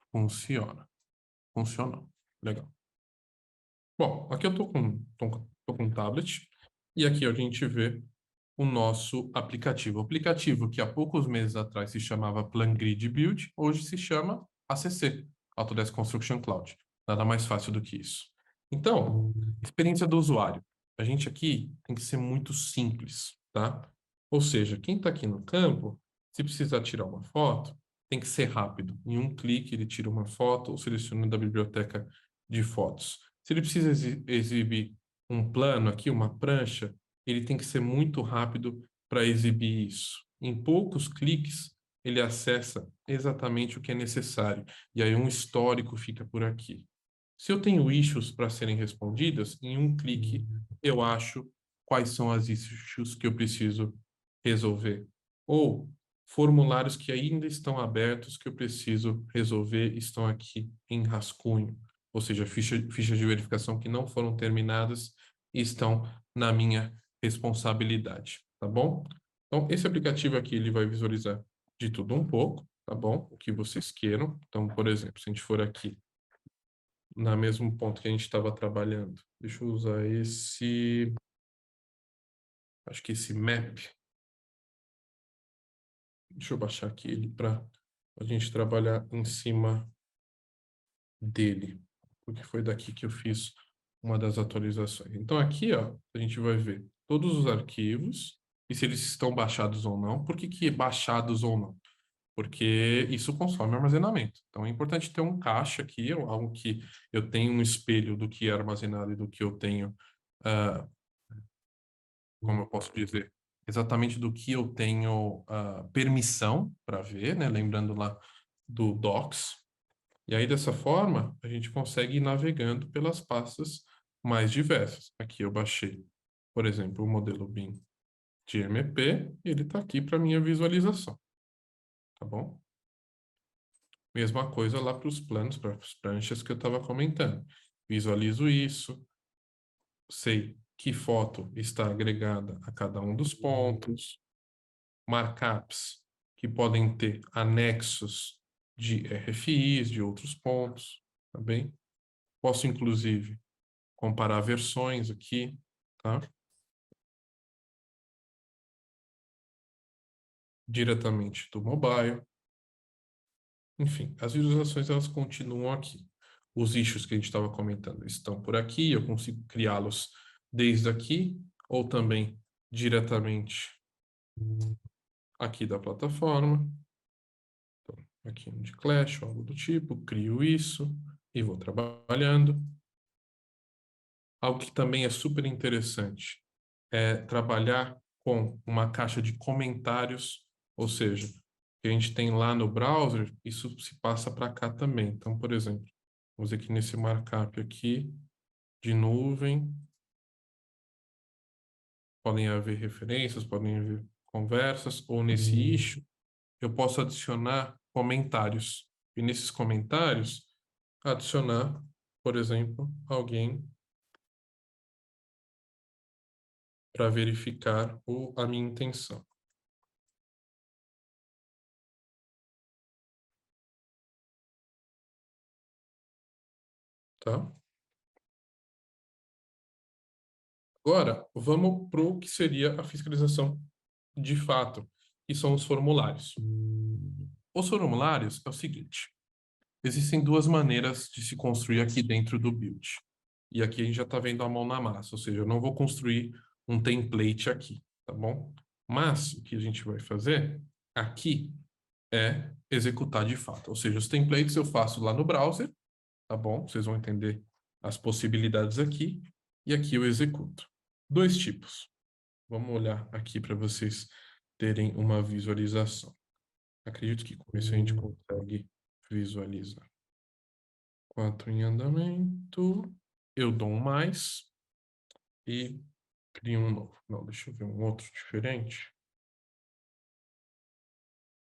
B: funciona. Funcionou. Legal. Bom, aqui eu tô com um tablet e aqui a gente vê o nosso aplicativo. O aplicativo que há poucos meses atrás se chamava PlanGrid Build, hoje se chama ACC, Autodesk Construction Cloud. Nada mais fácil do que isso. Então, experiência do usuário. A gente aqui tem que ser muito simples, tá? Ou seja, quem está aqui no campo, se precisar tirar uma foto, tem que ser rápido. Em um clique ele tira uma foto ou seleciona da biblioteca de fotos. Se ele precisa exibir um plano aqui, uma prancha, ele tem que ser muito rápido para exibir isso. Em poucos cliques, ele acessa exatamente o que é necessário. E aí um histórico fica por aqui. Se eu tenho issues para serem respondidas, em um clique eu acho quais são as issues que eu preciso resolver. Ou formulários que ainda estão abertos que eu preciso resolver estão aqui em rascunho. Ou seja, fichas de verificação que não foram terminadas estão na minha responsabilidade, tá bom? Então, esse aplicativo aqui, ele vai visualizar de tudo um pouco, tá bom? O que vocês queiram. Então, por exemplo, se a gente for aqui no mesmo ponto que a gente estava trabalhando, deixa eu usar esse, acho que esse map. Deixa eu baixar aqui ele para a gente trabalhar em cima dele, porque foi daqui que eu fiz uma das atualizações. Então aqui, ó, a gente vai ver todos os arquivos e se eles estão baixados ou não. Por que que baixados ou não? Porque isso consome armazenamento. Então é importante ter um cache aqui, algo que eu tenho um espelho do que é armazenado e do que eu tenho, como eu posso dizer, exatamente do que eu tenho permissão para ver, né? Lembrando lá do Docs. E aí, dessa forma, a gente consegue ir navegando pelas pastas mais diversas. Aqui eu baixei, por exemplo, o modelo BIM de MP, e ele está aqui para minha visualização, tá bom? Mesma coisa lá para os planos, para as pranchas que eu estava comentando. Visualizo isso, sei que foto está agregada a cada um dos pontos, markups que podem ter anexos de RFIs, de outros pontos, tá bem? Posso, inclusive, comparar versões aqui, tá? Diretamente do mobile. Enfim, as visualizações elas continuam aqui. Os issues que a gente estava comentando estão por aqui, eu consigo criá-los desde aqui, ou também diretamente aqui da plataforma. Então, aqui no de Clash, ou algo do tipo, crio isso e vou trabalhando. Algo que também é super interessante é trabalhar com uma caixa de comentários, ou seja, que a gente tem lá no browser, isso se passa para cá também. Então, por exemplo, vamos aqui nesse markup aqui de nuvem, podem haver referências, podem haver conversas, ou nesse issue, eu posso adicionar comentários. E nesses comentários, adicionar, por exemplo, alguém para verificar a minha intenção. Tá? Agora, vamos para o que seria a fiscalização de fato, que são os formulários. Os formulários é o seguinte, existem duas maneiras de se construir aqui dentro do build. E aqui a gente já está vendo a mão na massa, ou seja, eu não vou construir um template aqui, tá bom? Mas o que a gente vai fazer aqui é executar de fato. Ou seja, os templates eu faço lá no browser, tá bom? Vocês vão entender as possibilidades aqui. E aqui eu executo. Dois tipos. Vamos olhar aqui para vocês terem uma visualização. Acredito que com isso a gente consegue visualizar. 4 em andamento. Eu dou um mais e crio um novo. Não, deixa eu ver um outro diferente.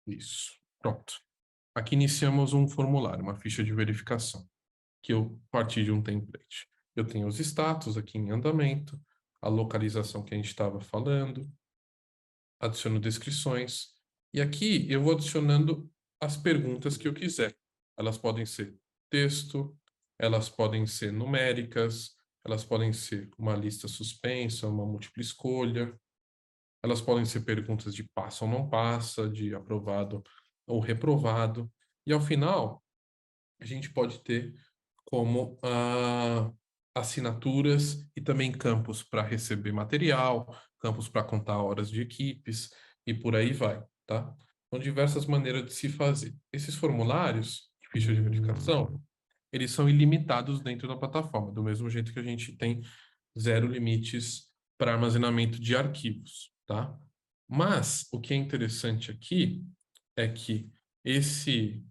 B: Isso. Pronto. Aqui iniciamos um formulário, uma ficha de verificação, que eu parti de um template. Eu tenho os status aqui em andamento, a localização que a gente estava falando, adiciono descrições, e aqui eu vou adicionando as perguntas que eu quiser. Elas podem ser texto, elas podem ser numéricas, elas podem ser uma lista suspensa, uma múltipla escolha, elas podem ser perguntas de passa ou não passa, de aprovado ou reprovado, e ao final a gente pode ter como assinaturas e também campos para receber material, campos para contar horas de equipes e por aí vai, tá? São diversas maneiras de se fazer. Esses formulários de ficha de verificação, eles são ilimitados dentro da plataforma, do mesmo jeito que a gente tem 0 limites para armazenamento de arquivos, tá? Mas o que é interessante aqui é que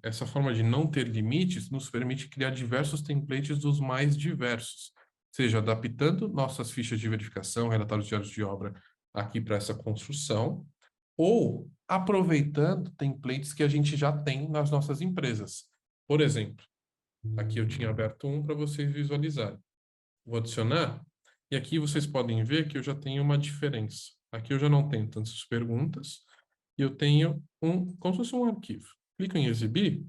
B: essa forma de não ter limites nos permite criar diversos templates dos mais diversos, seja adaptando nossas fichas de verificação, relatórios diários de obra aqui para essa construção, ou aproveitando templates que a gente já tem nas nossas empresas. Por exemplo, aqui eu tinha aberto um para vocês visualizarem. Vou adicionar, e aqui vocês podem ver que eu já tenho uma diferença. Aqui eu já não tenho tantas perguntas, e eu tenho como se fosse um arquivo. Clico em exibir,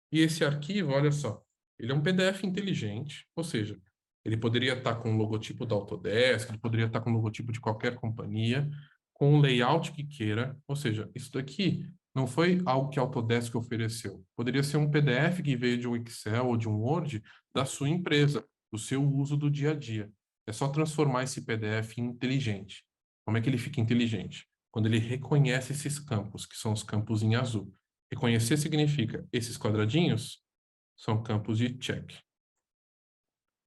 B: e esse arquivo, olha só, ele é um PDF inteligente, ou seja, ele poderia estar com o logotipo da Autodesk, ele poderia estar com o logotipo de qualquer companhia, com o layout que queira, ou seja, isso daqui não foi algo que a Autodesk ofereceu. Poderia ser um PDF que veio de um Excel ou de um Word da sua empresa, do seu uso do dia a dia. É só transformar esse PDF em inteligente. Como é que ele fica inteligente? Quando ele reconhece esses campos, que são os campos em azul. Reconhecer significa esses quadradinhos são campos de check.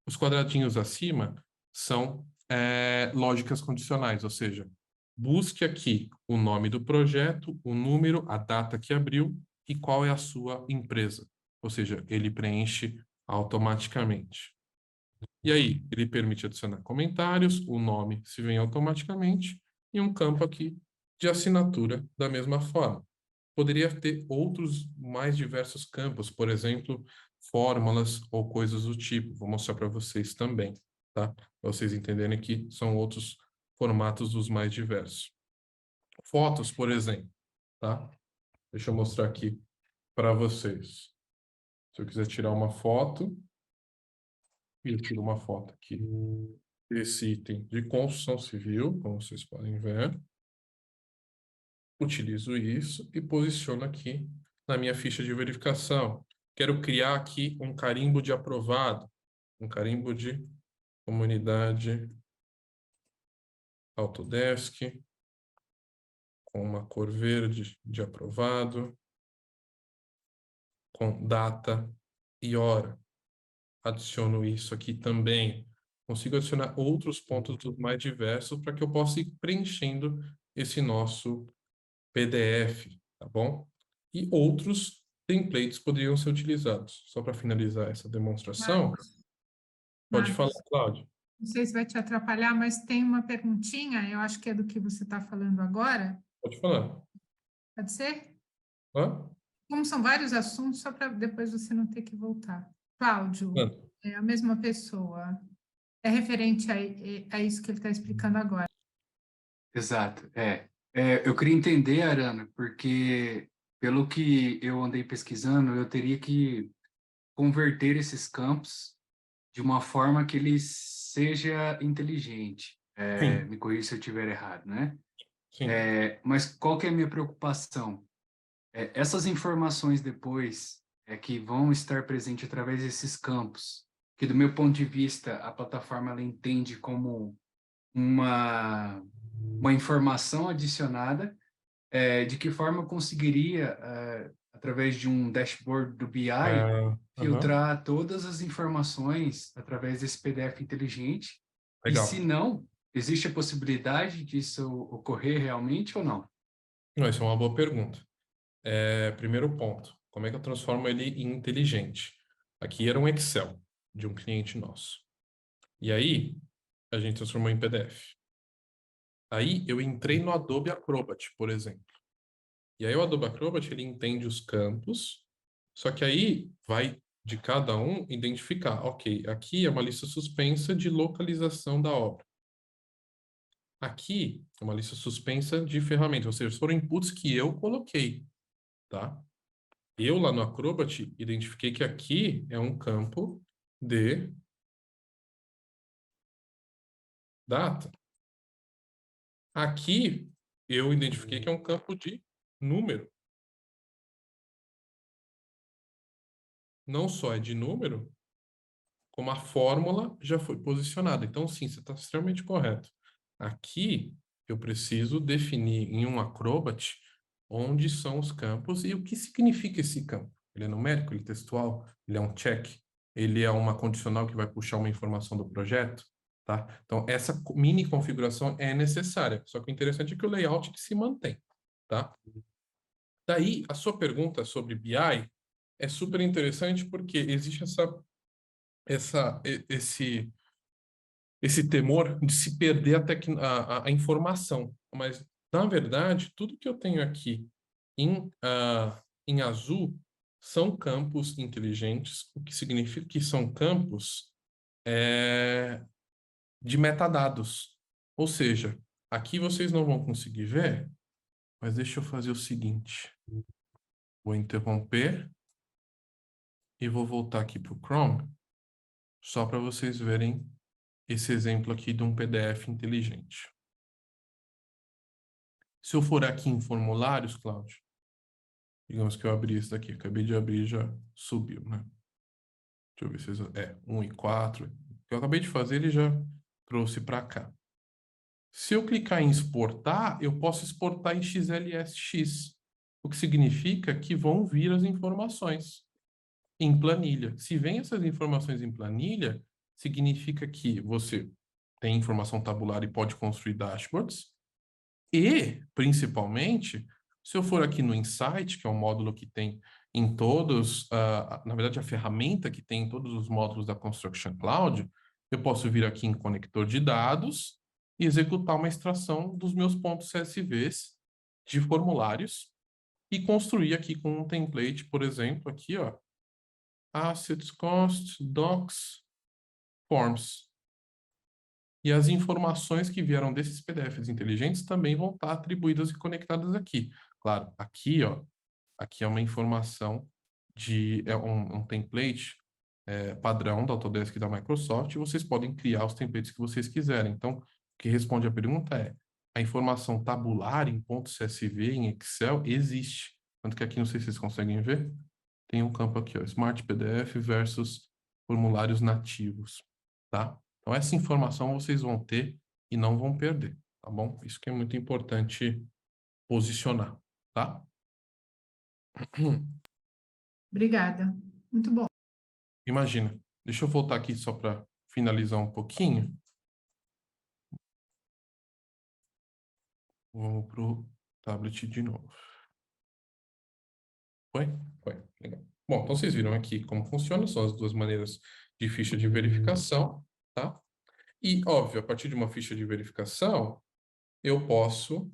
B: Os quadradinhos acima são lógicas condicionais, ou seja, busque aqui o nome do projeto, o número, a data que abriu e qual é a sua empresa. Ou seja, ele preenche automaticamente. E aí, ele permite adicionar comentários, o nome se vem automaticamente e um campo aqui de assinatura da mesma forma. Poderia ter outros mais diversos campos, por exemplo, fórmulas ou coisas do tipo. Vou mostrar para vocês também, tá? Para vocês entenderem que são outros formatos dos mais diversos. Fotos, por exemplo, tá? Deixa eu mostrar aqui para vocês. Se eu quiser tirar uma foto, eu tiro uma foto aqui desse item de construção civil, como vocês podem ver. Utilizo isso e posiciono aqui na minha ficha de verificação. Quero criar aqui um carimbo de aprovado, um carimbo de comunidade Autodesk, com uma cor verde de aprovado, com data e hora. Adiciono isso aqui também. Consigo adicionar outros pontos dos mais diversos para que eu possa ir preenchendo esse nosso PDF, tá bom? E outros templates poderiam ser utilizados. Só para finalizar essa demonstração, pode falar,
A: Marcos,
B: Cláudio.
A: não sei se vai te atrapalhar, mas tem uma perguntinha, eu acho que é do que você está falando agora.
B: Pode falar.
A: Pode ser?
B: Hã?
A: Como são vários assuntos, só para depois você não ter que voltar. Cláudio,
B: Manda.
A: é a mesma pessoa. É referente a isso que ele está explicando agora.
C: Exato, eu queria entender, Arana, porque pelo que eu andei pesquisando, eu teria que converter esses campos de uma forma que ele seja inteligente.
B: Sim,
C: Me corrija se eu estiver errado, né?
B: sim.
C: Mas qual que é a minha preocupação? Essas informações depois que vão estar presentes através desses campos, que do meu ponto de vista a plataforma ela entende como uma informação adicionada, de que forma eu conseguiria, através de um dashboard do BI,
B: Aham.
C: filtrar todas as informações através desse PDF inteligente, e se
B: Legal.
C: não, existe a possibilidade disso ocorrer realmente ou não?
B: Não, isso é uma boa pergunta. Primeiro ponto, como é que eu transformo ele em inteligente? Aqui era um Excel de um cliente nosso. E aí, a gente transformou em PDF. Aí, eu entrei no Adobe Acrobat, por exemplo. E aí, o Adobe Acrobat, ele entende os campos, só que aí vai de cada um identificar, ok, aqui é uma lista suspensa de localização da obra. Aqui é uma lista suspensa de ferramentas, ou seja, foram inputs que eu coloquei, tá? Eu lá no Acrobat identifiquei que aqui é um campo de data. Aqui eu identifiquei que é um campo de número. Não só é de número, como a fórmula já foi posicionada. Então, sim, você está extremamente correto. Aqui eu preciso definir em um Acrobat onde são os campos e o que significa esse campo. Ele é numérico, ele é textual, ele é um check. ele é uma condicional que vai puxar uma informação do projeto, tá? Então, essa mini configuração é necessária, só que o interessante é que o layout que se mantém, tá? Daí, a sua pergunta sobre BI é super interessante porque existe esse temor de se perder a informação. Mas, na verdade, tudo que eu tenho aqui em azul são campos inteligentes, o que significa que são campos de metadados. Ou seja, aqui vocês não vão conseguir ver, mas deixa eu fazer o seguinte. Vou interromper e vou voltar aqui para o Chrome, só para vocês verem esse exemplo aqui de um PDF inteligente. Se eu for aqui em formulários, Cláudio, digamos que eu abri esse daqui, acabei de abrir e já subiu, né? Deixa eu ver se... 1 e 4. O que eu acabei de fazer, ele já trouxe para cá. Se eu clicar em exportar, eu posso exportar em XLSX, o que significa que vão vir as informações em planilha. Se vem essas informações em planilha, significa que você tem informação tabular e pode construir dashboards. E, principalmente, se eu for aqui no Insight, que é um módulo que tem em todos, na verdade, a ferramenta que tem em todos os módulos da Construction Cloud, eu posso vir aqui em conector de dados e executar uma extração dos meus pontos CSVs de formulários e construir aqui com um template, por exemplo, aqui, ó, Assets, Costs, Docs, Forms. E as informações que vieram desses PDFs inteligentes também vão estar atribuídas e conectadas aqui. Claro, aqui, ó, aqui é uma informação é um template padrão da Autodesk e da Microsoft, e vocês podem criar os templates que vocês quiserem. Então, o que responde à pergunta é, a informação tabular em .csv, em Excel, existe. Tanto que aqui, não sei se vocês conseguem ver, tem um campo aqui, ó, Smart PDF versus formulários nativos, tá? Então, essa informação vocês vão ter e não vão perder, tá bom? Isso que é muito importante posicionar, tá?
A: Obrigada. Muito bom.
B: Imagina. Deixa eu voltar aqui só para finalizar um pouquinho. Vamos para o tablet de novo. Foi? Foi. Legal. Bom, então vocês viram aqui como funciona, são as duas maneiras de ficha de verificação, tá? E, óbvio, a partir de uma ficha de verificação, eu posso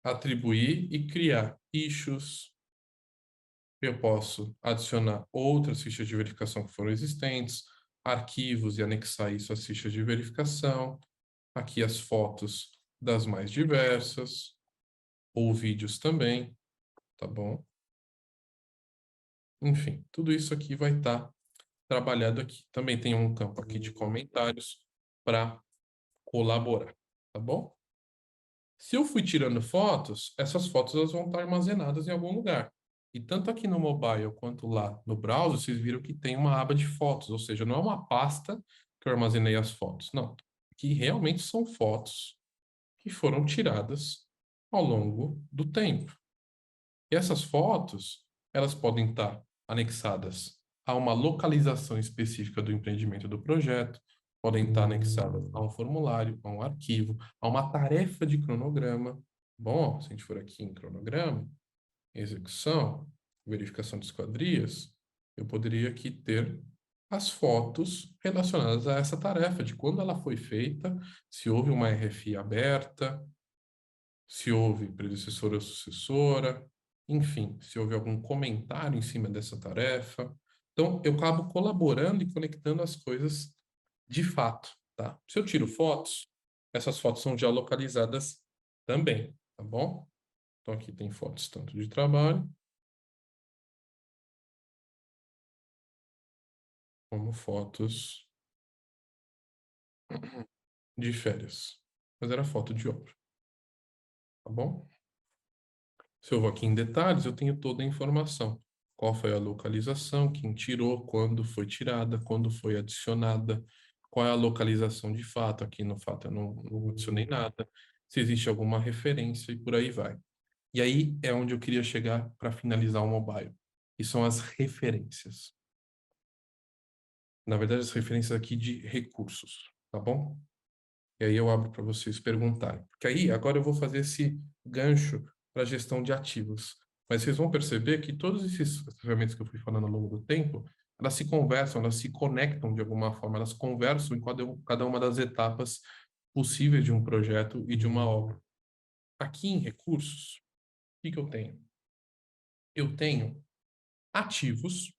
B: atribuir e criar issues. Eu posso adicionar outras fichas de verificação que foram existentes, arquivos e anexar isso às fichas de verificação. Aqui as fotos das mais diversas, ou vídeos também, tá bom? Enfim, tudo isso aqui vai estar trabalhado aqui. Também tem um campo aqui de comentários para colaborar, tá bom? Se eu fui tirando fotos, essas fotos elas vão estar armazenadas em algum lugar. E tanto aqui no mobile quanto lá no browser, vocês viram que tem uma aba de fotos, ou seja, não é uma pasta que eu armazenei as fotos, não. Que realmente são fotos que foram tiradas ao longo do tempo. E essas fotos, elas podem estar anexadas a uma localização específica do empreendimento do projeto, podem estar anexadas a um formulário, a um arquivo, a uma tarefa de cronograma. Bom, se a gente for aqui em cronograma, execução, verificação de esquadrias, eu poderia aqui ter as fotos relacionadas a essa tarefa, de quando ela foi feita, se houve uma RFI aberta, se houve predecessora ou sucessora, enfim, se houve algum comentário em cima dessa tarefa. Então, eu acabo colaborando e conectando as coisas de fato, tá? Se eu tiro fotos, essas fotos são já localizadas também, tá bom? Então, aqui tem fotos tanto de trabalho, como fotos de férias. Mas era foto de obra, tá bom? Se eu vou aqui em detalhes, eu tenho toda a informação. Qual foi a localização, quem tirou, quando foi tirada, quando foi adicionada, qual é a localização de fato. Aqui no fato eu não adicionei nada. Se existe alguma referência e por aí vai. E aí é onde eu queria chegar para finalizar o mobile. E são as referências. na verdade, as referências aqui de recursos, tá bom? E aí eu abro para vocês perguntarem. Porque aí, agora eu vou fazer esse gancho para gestão de ativos. Mas vocês vão perceber que todas essas ferramentas que eu fui falando ao longo do tempo, elas se conversam, elas se conectam de alguma forma, elas conversam em cada uma das etapas possíveis de um projeto e de uma obra. Aqui em recursos, o que eu tenho? Eu tenho ativos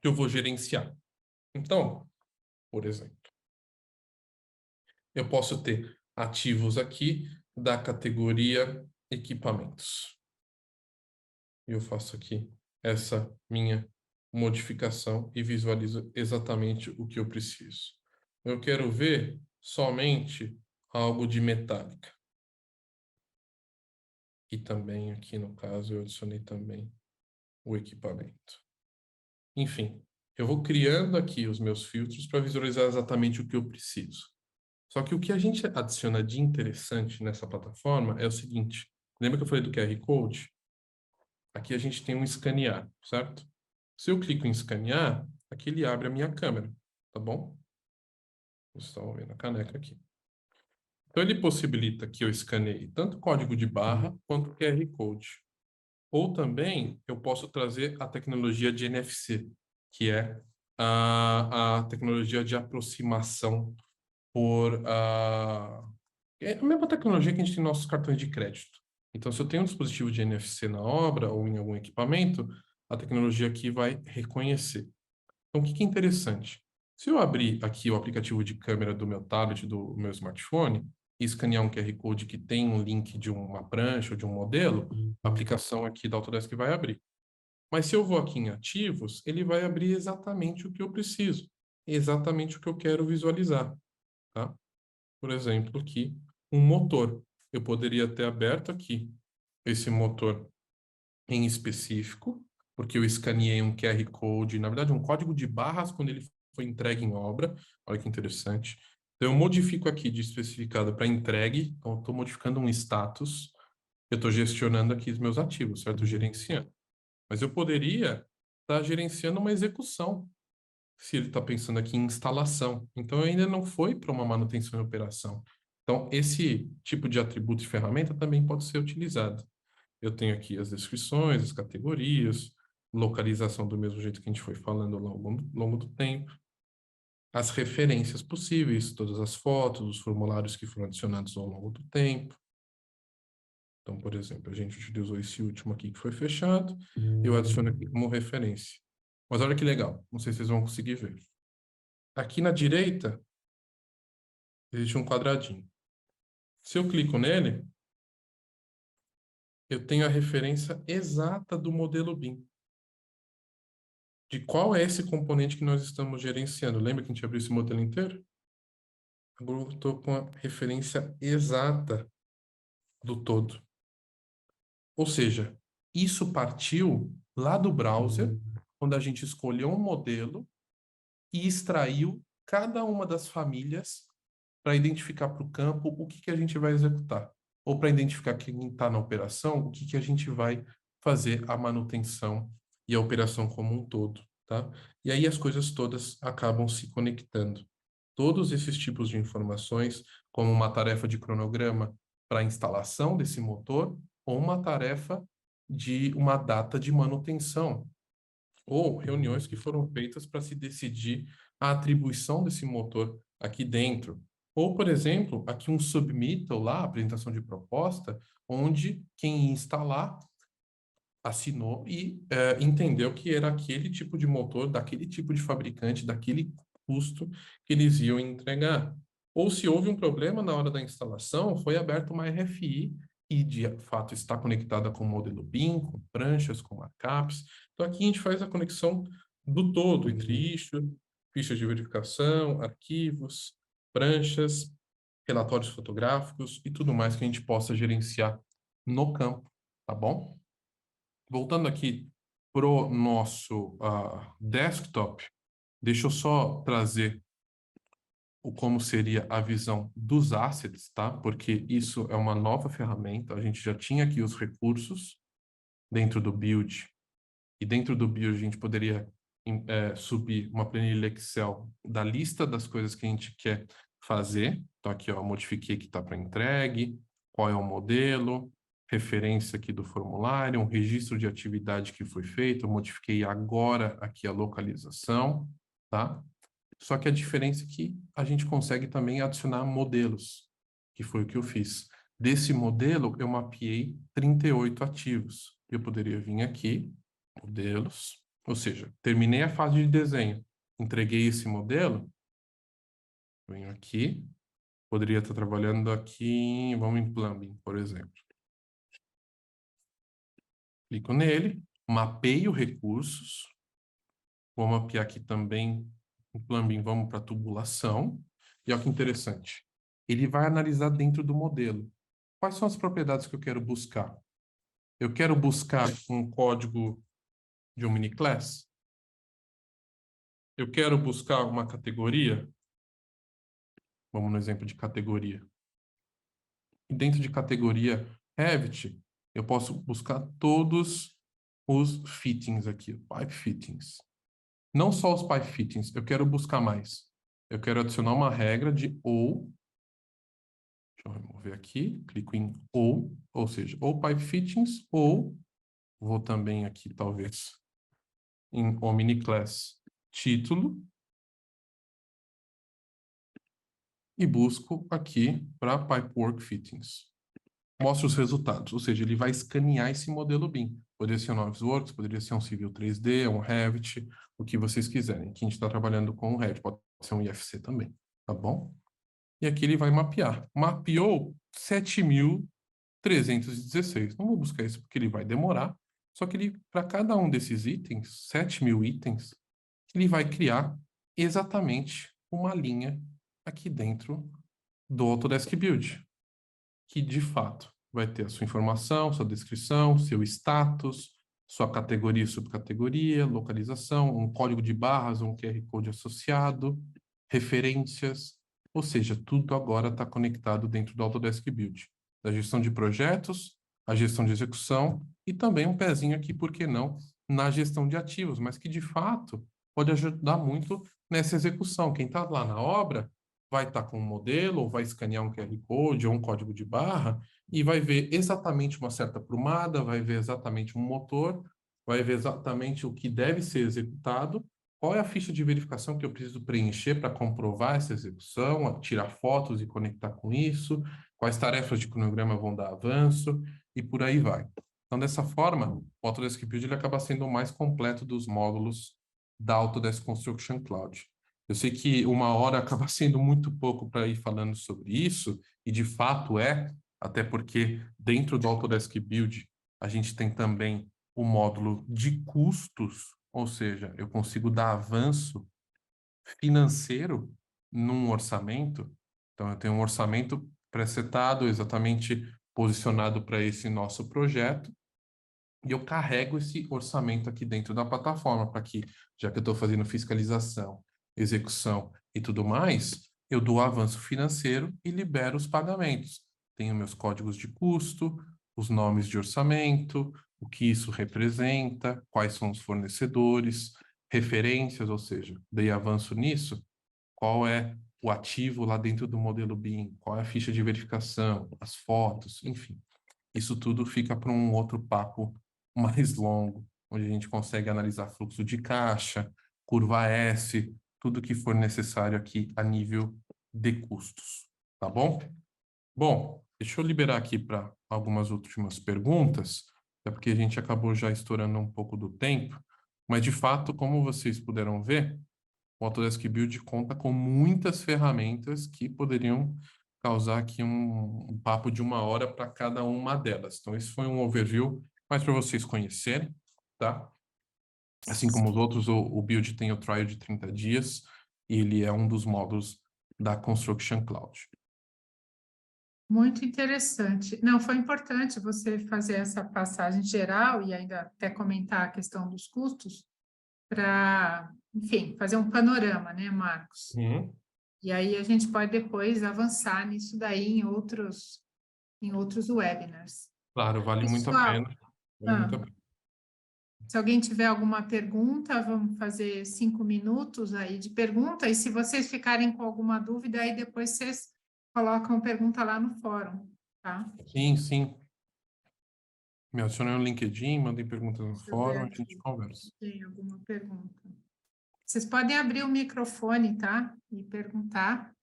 B: que eu vou gerenciar. Então, por exemplo, eu posso ter ativos aqui da categoria equipamentos. Eu faço aqui essa minha modificação e visualizo exatamente o que eu preciso. Eu quero ver somente algo de metálica. E também aqui no caso eu adicionei também o equipamento. Enfim, eu vou criando aqui os meus filtros para visualizar exatamente o que eu preciso. Só que o que a gente adiciona de interessante nessa plataforma é o seguinte. Lembra que eu falei do QR Code? Aqui a gente tem um escanear, certo? Se eu clico em escanear, aqui ele abre a minha câmera, tá bom? Vocês estão vendo a caneca aqui. Então ele possibilita que eu escaneie tanto o código de barra quanto o QR Code. Ou também eu posso trazer a tecnologia de NFC, que é a tecnologia de aproximação é a mesma tecnologia que a gente tem nos nossos cartões de crédito. Então, se eu tenho um dispositivo de NFC na obra ou em algum equipamento, a tecnologia aqui vai reconhecer. Então, o que é interessante? Se eu abrir aqui o aplicativo de câmera do meu tablet, do meu smartphone, e escanear um QR Code que tem um link de uma prancha ou de um modelo, a aplicação aqui da Autodesk vai abrir. Mas se eu vou aqui em ativos, ele vai abrir exatamente o que eu preciso, exatamente o que eu quero visualizar, tá? Por exemplo, aqui, um motor. Eu poderia ter aberto aqui esse motor em específico, porque eu escaneei um QR Code, na verdade, um código de barras quando ele foi entregue em obra. Olha que interessante. Então, eu modifico aqui de especificado para entregue, então eu estou modificando um status, eu estou gestionando aqui os meus ativos, certo? Gerenciando. Mas eu poderia estar gerenciando uma execução, se ele está pensando aqui em instalação. Então, ainda não foi para uma manutenção e operação. Então, esse tipo de atributo de ferramenta também pode ser utilizado. Eu tenho aqui as descrições, as categorias, localização do mesmo jeito que a gente foi falando ao longo do tempo, as referências possíveis, todas as fotos, os formulários que foram adicionados ao longo do tempo. Então, por exemplo, a gente utilizou esse último aqui que foi fechado, eu adiciono aqui como referência. Mas olha que legal, não sei se vocês vão conseguir ver. Aqui na direita, existe um quadradinho. Se eu clico nele, eu tenho a referência exata do modelo BIM. De qual é esse componente que nós estamos gerenciando? Lembra que a gente abriu esse modelo inteiro? Agora eu estou com a referência exata do todo. Ou seja, isso partiu lá do browser, quando a gente escolheu um modelo e extraiu cada uma das famílias para identificar para o campo o que a gente vai executar. Ou para identificar quem está na operação, o que a gente vai fazer a manutenção e a operação como um todo, tá? E aí as coisas todas acabam se conectando. Todos esses tipos de informações, como uma tarefa de cronograma para a instalação desse motor, ou uma tarefa de uma data de manutenção, ou reuniões que foram feitas para se decidir a atribuição desse motor aqui dentro. Ou, por exemplo, aqui um submittal lá, apresentação de proposta, onde quem ia instalar assinou e entendeu que era aquele tipo de motor, daquele tipo de fabricante, daquele custo que eles iam entregar. Ou se houve um problema na hora da instalação, foi aberto uma RFI e de fato está conectada com o modelo BIM, com pranchas, com markups. Então aqui a gente faz a conexão do todo, entre fichas de verificação, arquivos, pranchas, relatórios fotográficos e tudo mais que a gente possa gerenciar no campo, tá bom? Voltando aqui para o nosso desktop, deixa eu só trazer como seria a visão dos assets, tá? Porque isso é uma nova ferramenta, a gente já tinha aqui os recursos dentro do build, e dentro do build a gente poderia subir uma planilha Excel da lista das coisas que a gente quer fazer. Então, aqui, ó, modifiquei que está para entregue, qual é o modelo, referência aqui do formulário, um registro de atividade que foi feito, eu modifiquei agora aqui a localização, tá? Só que a diferença é que a gente consegue também adicionar modelos, que foi o que eu fiz. Desse modelo, eu mapeei 38 ativos. Eu poderia vir aqui, modelos, ou seja, terminei a fase de desenho, entreguei esse modelo, venho aqui, poderia estar trabalhando aqui, vamos em plumbing, por exemplo. Clico nele, mapeio recursos, vou mapear aqui também em plumbing, vamos para tubulação, e olha que interessante, ele vai analisar dentro do modelo. Quais são as propriedades que eu quero buscar? Eu quero buscar um código de um mini class? Eu quero buscar uma categoria? Vamos no exemplo de categoria. E dentro de categoria Revit, eu posso buscar todos os fittings aqui, pipe fittings. Não só os pipe fittings, eu quero buscar mais. Eu quero adicionar uma regra de ou. Deixa eu remover aqui, clico em ou seja, ou pipe fittings, ou vou também aqui, talvez, em Omni Class título. E busco aqui para Pipework Fittings. Mostra os resultados, ou seja, ele vai escanear esse modelo BIM. Poderia ser um Navisworks, poderia ser um Civil 3D, um Revit, o que vocês quiserem. Aqui a gente está trabalhando com o Revit, pode ser um IFC também, tá bom? E aqui ele vai mapear. Mapeou 7.316. Não vou buscar isso porque ele vai demorar, só que ele, para cada um desses itens, 7.000 itens, ele vai criar exatamente uma linha aqui dentro do Autodesk Build, que de fato vai ter a sua informação, sua descrição, seu status, sua categoria e subcategoria, localização, um código de barras, um QR Code associado, referências, ou seja, tudo agora está conectado dentro do Autodesk Build. Da gestão de projetos, a gestão de execução e também um pezinho aqui, por que não, na gestão de ativos, mas que de fato pode ajudar muito nessa execução. Quem está lá na obra vai estar com um modelo, ou vai escanear um QR Code ou um código de barra e vai ver exatamente uma certa prumada, vai ver exatamente um motor, vai ver exatamente o que deve ser executado, qual é a ficha de verificação que eu preciso preencher para comprovar essa execução, tirar fotos e conectar com isso, quais tarefas de cronograma vão dar avanço e por aí vai. Então, dessa forma, o Autodesk Build ele acaba sendo o mais completo dos módulos da Autodesk Construction Cloud. Eu sei que uma hora acaba sendo muito pouco para ir falando sobre isso, e de fato é, até porque dentro do Autodesk Build a gente tem também o módulo de custos, ou seja, eu consigo dar avanço financeiro num orçamento. Então, eu tenho um orçamento pré-setado, exatamente posicionado para esse nosso projeto, e eu carrego esse orçamento aqui dentro da plataforma para que, já que eu estou fazendo fiscalização, execução e tudo mais, eu dou avanço financeiro e libero os pagamentos. Tenho meus códigos de custo, os nomes de orçamento, o que isso representa, quais são os fornecedores, referências, ou seja, dei avanço nisso, qual é o ativo lá dentro do modelo BIM, qual é a ficha de verificação, as fotos, enfim. Isso tudo fica para um outro papo mais longo, onde a gente consegue analisar fluxo de caixa, curva S, tudo que for necessário aqui a nível de custos, tá bom? Bom, deixa eu liberar aqui para algumas últimas perguntas, até porque a gente acabou já estourando um pouco do tempo, mas de fato, como vocês puderam ver, o Autodesk Build conta com muitas ferramentas que poderiam causar aqui um papo de 1 hora para cada uma delas. Então, esse foi um overview, mais para vocês conhecerem, tá? Assim como os outros, o Build tem o trial de 30 dias e ele é um dos módulos da Construction Cloud.
A: Muito interessante. Não, foi importante você fazer essa passagem geral e ainda até comentar a questão dos custos para, enfim, fazer um panorama, né, Marcos? E aí a gente pode depois avançar nisso daí em outros webinars.
B: Claro, vale muito a
A: Pessoal,
B: pena. Vale muito a pena.
A: Se alguém tiver alguma pergunta, vamos fazer 5 minutos aí de pergunta, e se vocês ficarem com alguma dúvida, aí depois vocês colocam pergunta lá no fórum, tá?
B: Sim, sim. Me adicionem no LinkedIn, mandem perguntas no
A: Deixa eu ver
B: fórum, a gente
A: aqui
B: conversa.
A: se tem alguma pergunta. Vocês podem abrir o microfone, tá? E perguntar.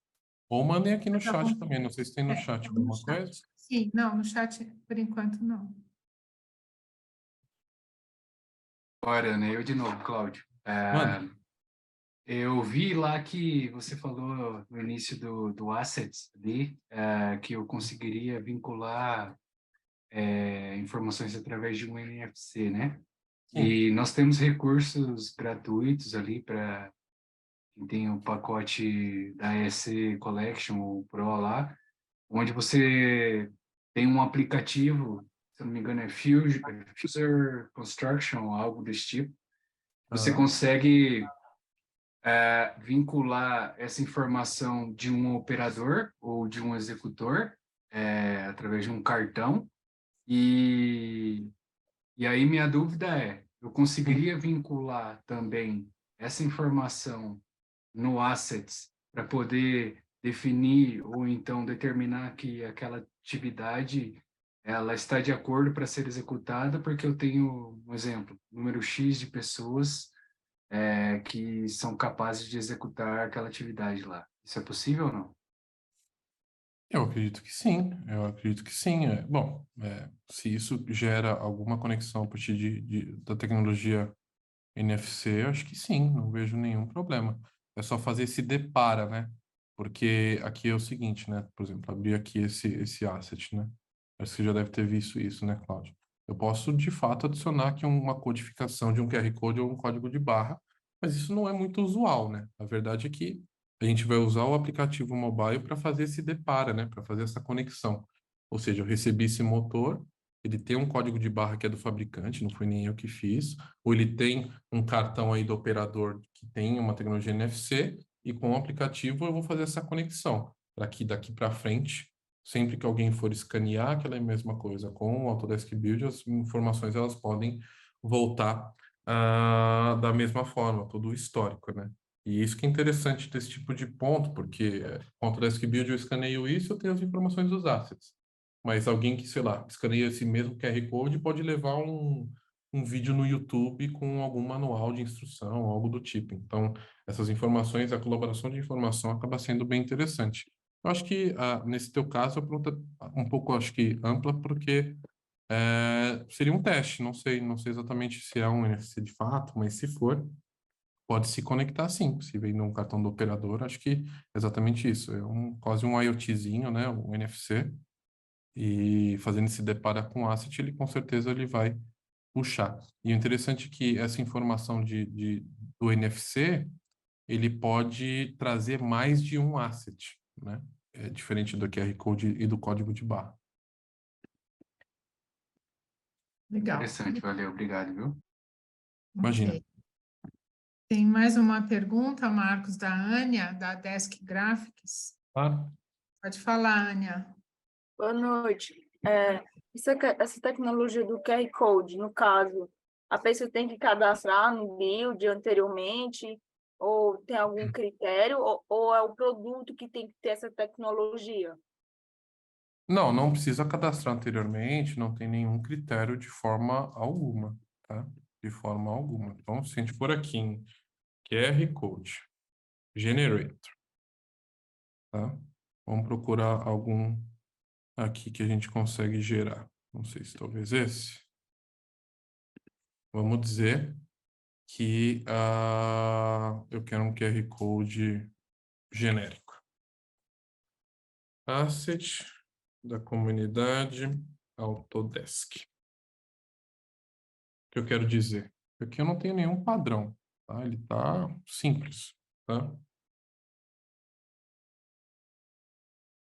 B: Ou mandem aqui no
A: Tá
B: chat
A: bom.
B: também. Não sei se tem no chat
A: No
B: alguma
A: chat.
B: coisa.
A: Sim, não, no chat, por enquanto, não.
C: Olha, né? Eu de novo, Cláudio.
B: Manda.
C: Eu vi lá que você falou no início do Assets ali, que eu conseguiria vincular informações através de um NFC, né?
B: Sim.
C: E nós temos recursos gratuitos ali para quem tem o pacote da ESC Collection, o Pro lá, onde você tem um aplicativo, se eu não me engano é Fuser Construction, algo desse tipo. Você
B: Tá.
C: consegue vincular essa informação de um operador ou de um executor através de um cartão. E aí minha dúvida é, eu conseguiria vincular também essa informação no Assets para poder definir ou então determinar que aquela atividade ela está de acordo para ser executada porque eu tenho, um exemplo, número X de pessoas que são capazes de executar aquela atividade lá. Isso é possível ou não?
B: Eu acredito que sim. Eu acredito que sim. Bom, se isso gera alguma conexão a partir da tecnologia NFC, eu acho que sim. Não vejo nenhum problema. É só fazer esse depara, né? Porque aqui é o seguinte, né? Por exemplo, abrir aqui esse asset, né? Acho que você já deve ter visto isso, né, Cláudio? Eu posso, de fato, adicionar aqui uma codificação de um QR Code ou um código de barra, mas isso não é muito usual, né? A verdade é que a gente vai usar o aplicativo mobile para fazer esse depara, né? Para fazer essa conexão. Ou seja, eu recebi esse motor, ele tem um código de barra que é do fabricante, não foi nem eu que fiz, ou ele tem um cartão aí do operador que tem uma tecnologia NFC, e com o aplicativo eu vou fazer essa conexão, para que daqui para frente, sempre que alguém for escanear aquela mesma coisa com o Autodesk Build, as informações elas podem voltar da mesma forma, todo o histórico, né? E isso que é interessante desse tipo de ponto, porque com o Autodesk Build eu escaneio isso, eu tenho as informações dos assets. Mas alguém que, sei lá, escaneia esse mesmo QR Code pode levar um vídeo no YouTube com algum manual de instrução, algo do tipo. Então, essas informações, a colaboração de informação acaba sendo bem interessante. Eu acho que, nesse teu caso, a pergunta um pouco, acho que, ampla, porque seria um teste, não sei exatamente se é um NFC de fato, mas se for, pode se conectar sim. Se vem num cartão do operador, acho que é exatamente isso. É quase um IoTzinho, né, um NFC, e fazendo esse depara com o asset, ele com certeza ele vai puxar. E o interessante é que essa informação do NFC, ele pode trazer mais de um asset, né? É diferente do QR Code e do código de barra.
A: Legal.
C: Interessante, valeu, obrigado, viu?
B: Imagina.
A: Ok. Tem mais uma pergunta, Marcos, da Ania, da Desk Graphics.
B: Claro.
A: Pode falar, Ania.
D: Boa noite. Essa tecnologia do QR Code, no caso, a pessoa tem que cadastrar no build anteriormente, ou tem algum critério, ou é o produto que tem que ter essa tecnologia?
B: Não, não precisa cadastrar anteriormente, não tem nenhum critério de forma alguma, tá? De forma alguma. Então, se a gente for aqui em QR Code Generator, tá? Vamos procurar algum aqui que a gente consegue gerar. Não sei se talvez esse. Vamos dizer que eu quero um QR Code genérico. Asset da comunidade Autodesk. O que eu quero dizer? Aqui eu não tenho nenhum padrão, tá? Ele tá simples, tá?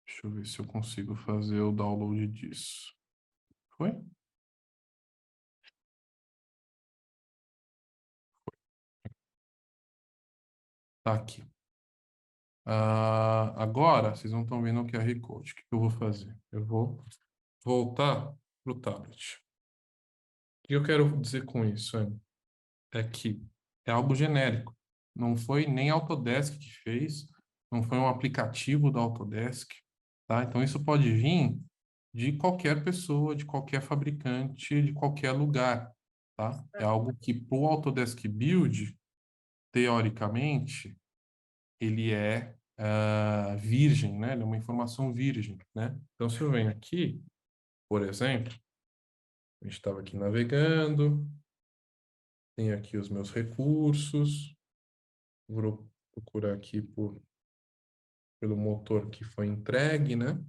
B: Deixa eu ver se eu consigo fazer o download disso. Foi? Tá aqui. Agora, vocês não estão vendo o QR Code. O que eu vou fazer? Eu vou voltar para o tablet. O que eu quero dizer com isso, Anne? é que é algo genérico. Não foi nem a Autodesk que fez, não foi um aplicativo da Autodesk, tá? Então, isso pode vir de qualquer pessoa, de qualquer fabricante, de qualquer lugar, tá? É algo que, para o Autodesk Build, teoricamente, ele é virgem, né? Ele é uma informação virgem, né? Então, se eu venho aqui, por exemplo, a gente estava aqui navegando, tenho aqui os meus recursos, vou procurar aqui pelo motor que foi entregue, né?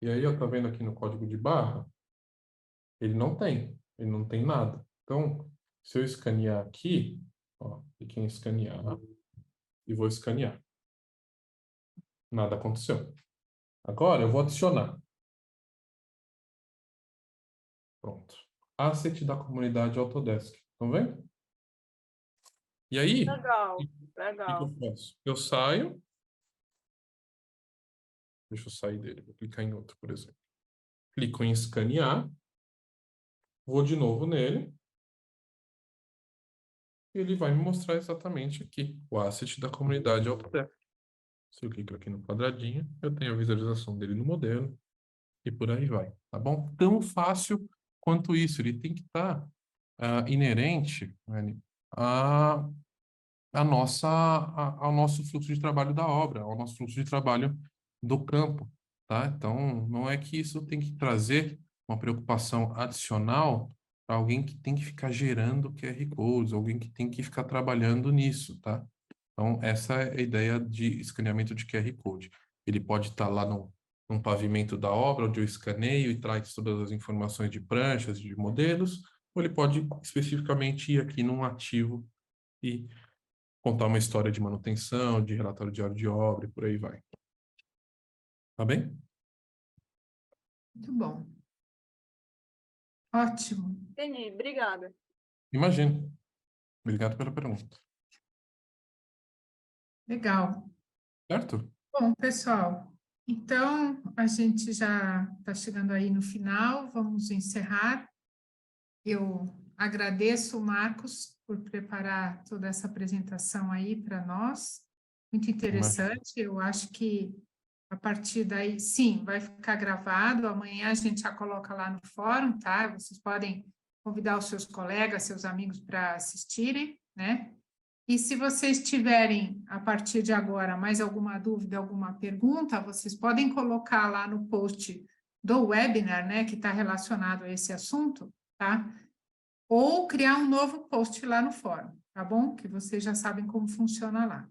B: E aí, ó, tá vendo aqui no código de barra? Ele não tem nada. Então, se eu escanear aqui, ó, cliquei em escanear e vou escanear. Nada aconteceu. Agora eu vou adicionar. Pronto. Asset da comunidade Autodesk. Estão vendo? E aí,
D: Legal,
B: o que
D: legal.
B: eu faço? Eu saio. Deixa eu sair dele. Vou clicar em outro, por exemplo. Clico em escanear. Vou de novo nele. E ele vai me mostrar exatamente aqui o asset da comunidade Autodesk. Se eu clico aqui no quadradinho, eu tenho a visualização dele no modelo e por aí vai, tá bom? Tão fácil quanto isso. Ele tem que estar inerente, né, ao nosso fluxo de trabalho da obra, ao nosso fluxo de trabalho do campo, tá? Então, não é que isso tem que trazer uma preocupação adicional para alguém que tem que ficar gerando QR codes, alguém que tem que ficar trabalhando nisso, tá? Então, essa é a ideia de escaneamento de QR Code. Ele pode estar lá no pavimento da obra, onde eu escaneio e traz todas as informações de pranchas, de modelos, ou ele pode especificamente ir aqui num ativo e contar uma história de manutenção, de relatório diário de obra e por aí vai. Tá bem?
A: Muito bom. Ótimo.
D: Entendi, obrigada.
B: Imagino. Obrigado pela pergunta.
A: Legal.
B: Certo?
A: Bom, pessoal, então a gente já está chegando aí no final, vamos encerrar. Eu agradeço o Marcos por preparar toda essa apresentação aí para nós, muito interessante. Eu acho que a partir daí, sim, vai ficar gravado. Amanhã a gente já coloca lá no fórum, tá? Vocês podem convidar os seus colegas, seus amigos para assistirem, né? E se vocês tiverem, a partir de agora, mais alguma dúvida, alguma pergunta, vocês podem colocar lá no post do webinar, né, que está relacionado a esse assunto, tá? Ou criar um novo post lá no fórum, tá bom? Que vocês já sabem como funciona lá.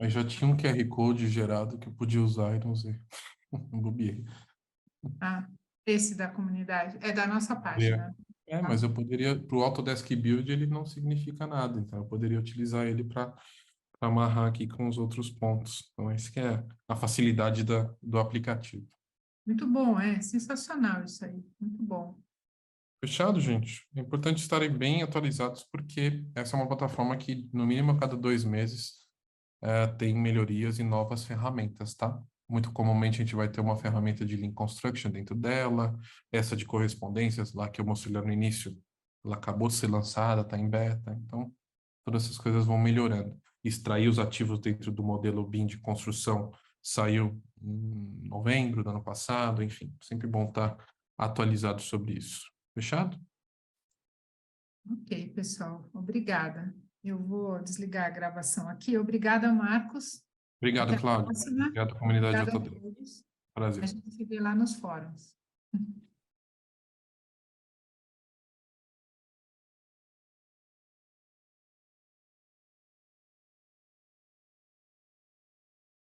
B: Eu já tinha um QR Code gerado que eu podia usar e não usei. Bobiei.
A: Tá? Esse da comunidade, é da nossa página.
B: Mas eu poderia, para o Autodesk Build, ele não significa nada, então eu poderia utilizar ele para amarrar aqui com os outros pontos. Então, essa que é a facilidade do aplicativo.
A: Muito bom, é sensacional isso aí, muito bom.
B: Fechado, gente? É importante estarem bem atualizados, porque essa é uma plataforma que, no mínimo, a cada 2 meses, tem melhorias e novas ferramentas, tá? Muito comumente a gente vai ter uma ferramenta de Lean Construction dentro dela, essa de correspondências lá que eu mostrei lá no início, ela acabou de ser lançada, está em beta, então todas essas coisas vão melhorando. Extrair os ativos dentro do modelo BIM de construção saiu em novembro do ano passado, enfim, sempre bom estar atualizado sobre isso. Fechado?
A: Ok, pessoal, obrigada. Eu vou desligar a gravação aqui. Obrigada, Marcos.
B: Obrigado,
A: Até a
B: Cláudio.
A: próxima.
B: Obrigado, comunidade
A: Obrigada a
B: Autodesk.
A: todos. A
B: Prazer.
A: gente se vê lá nos fóruns.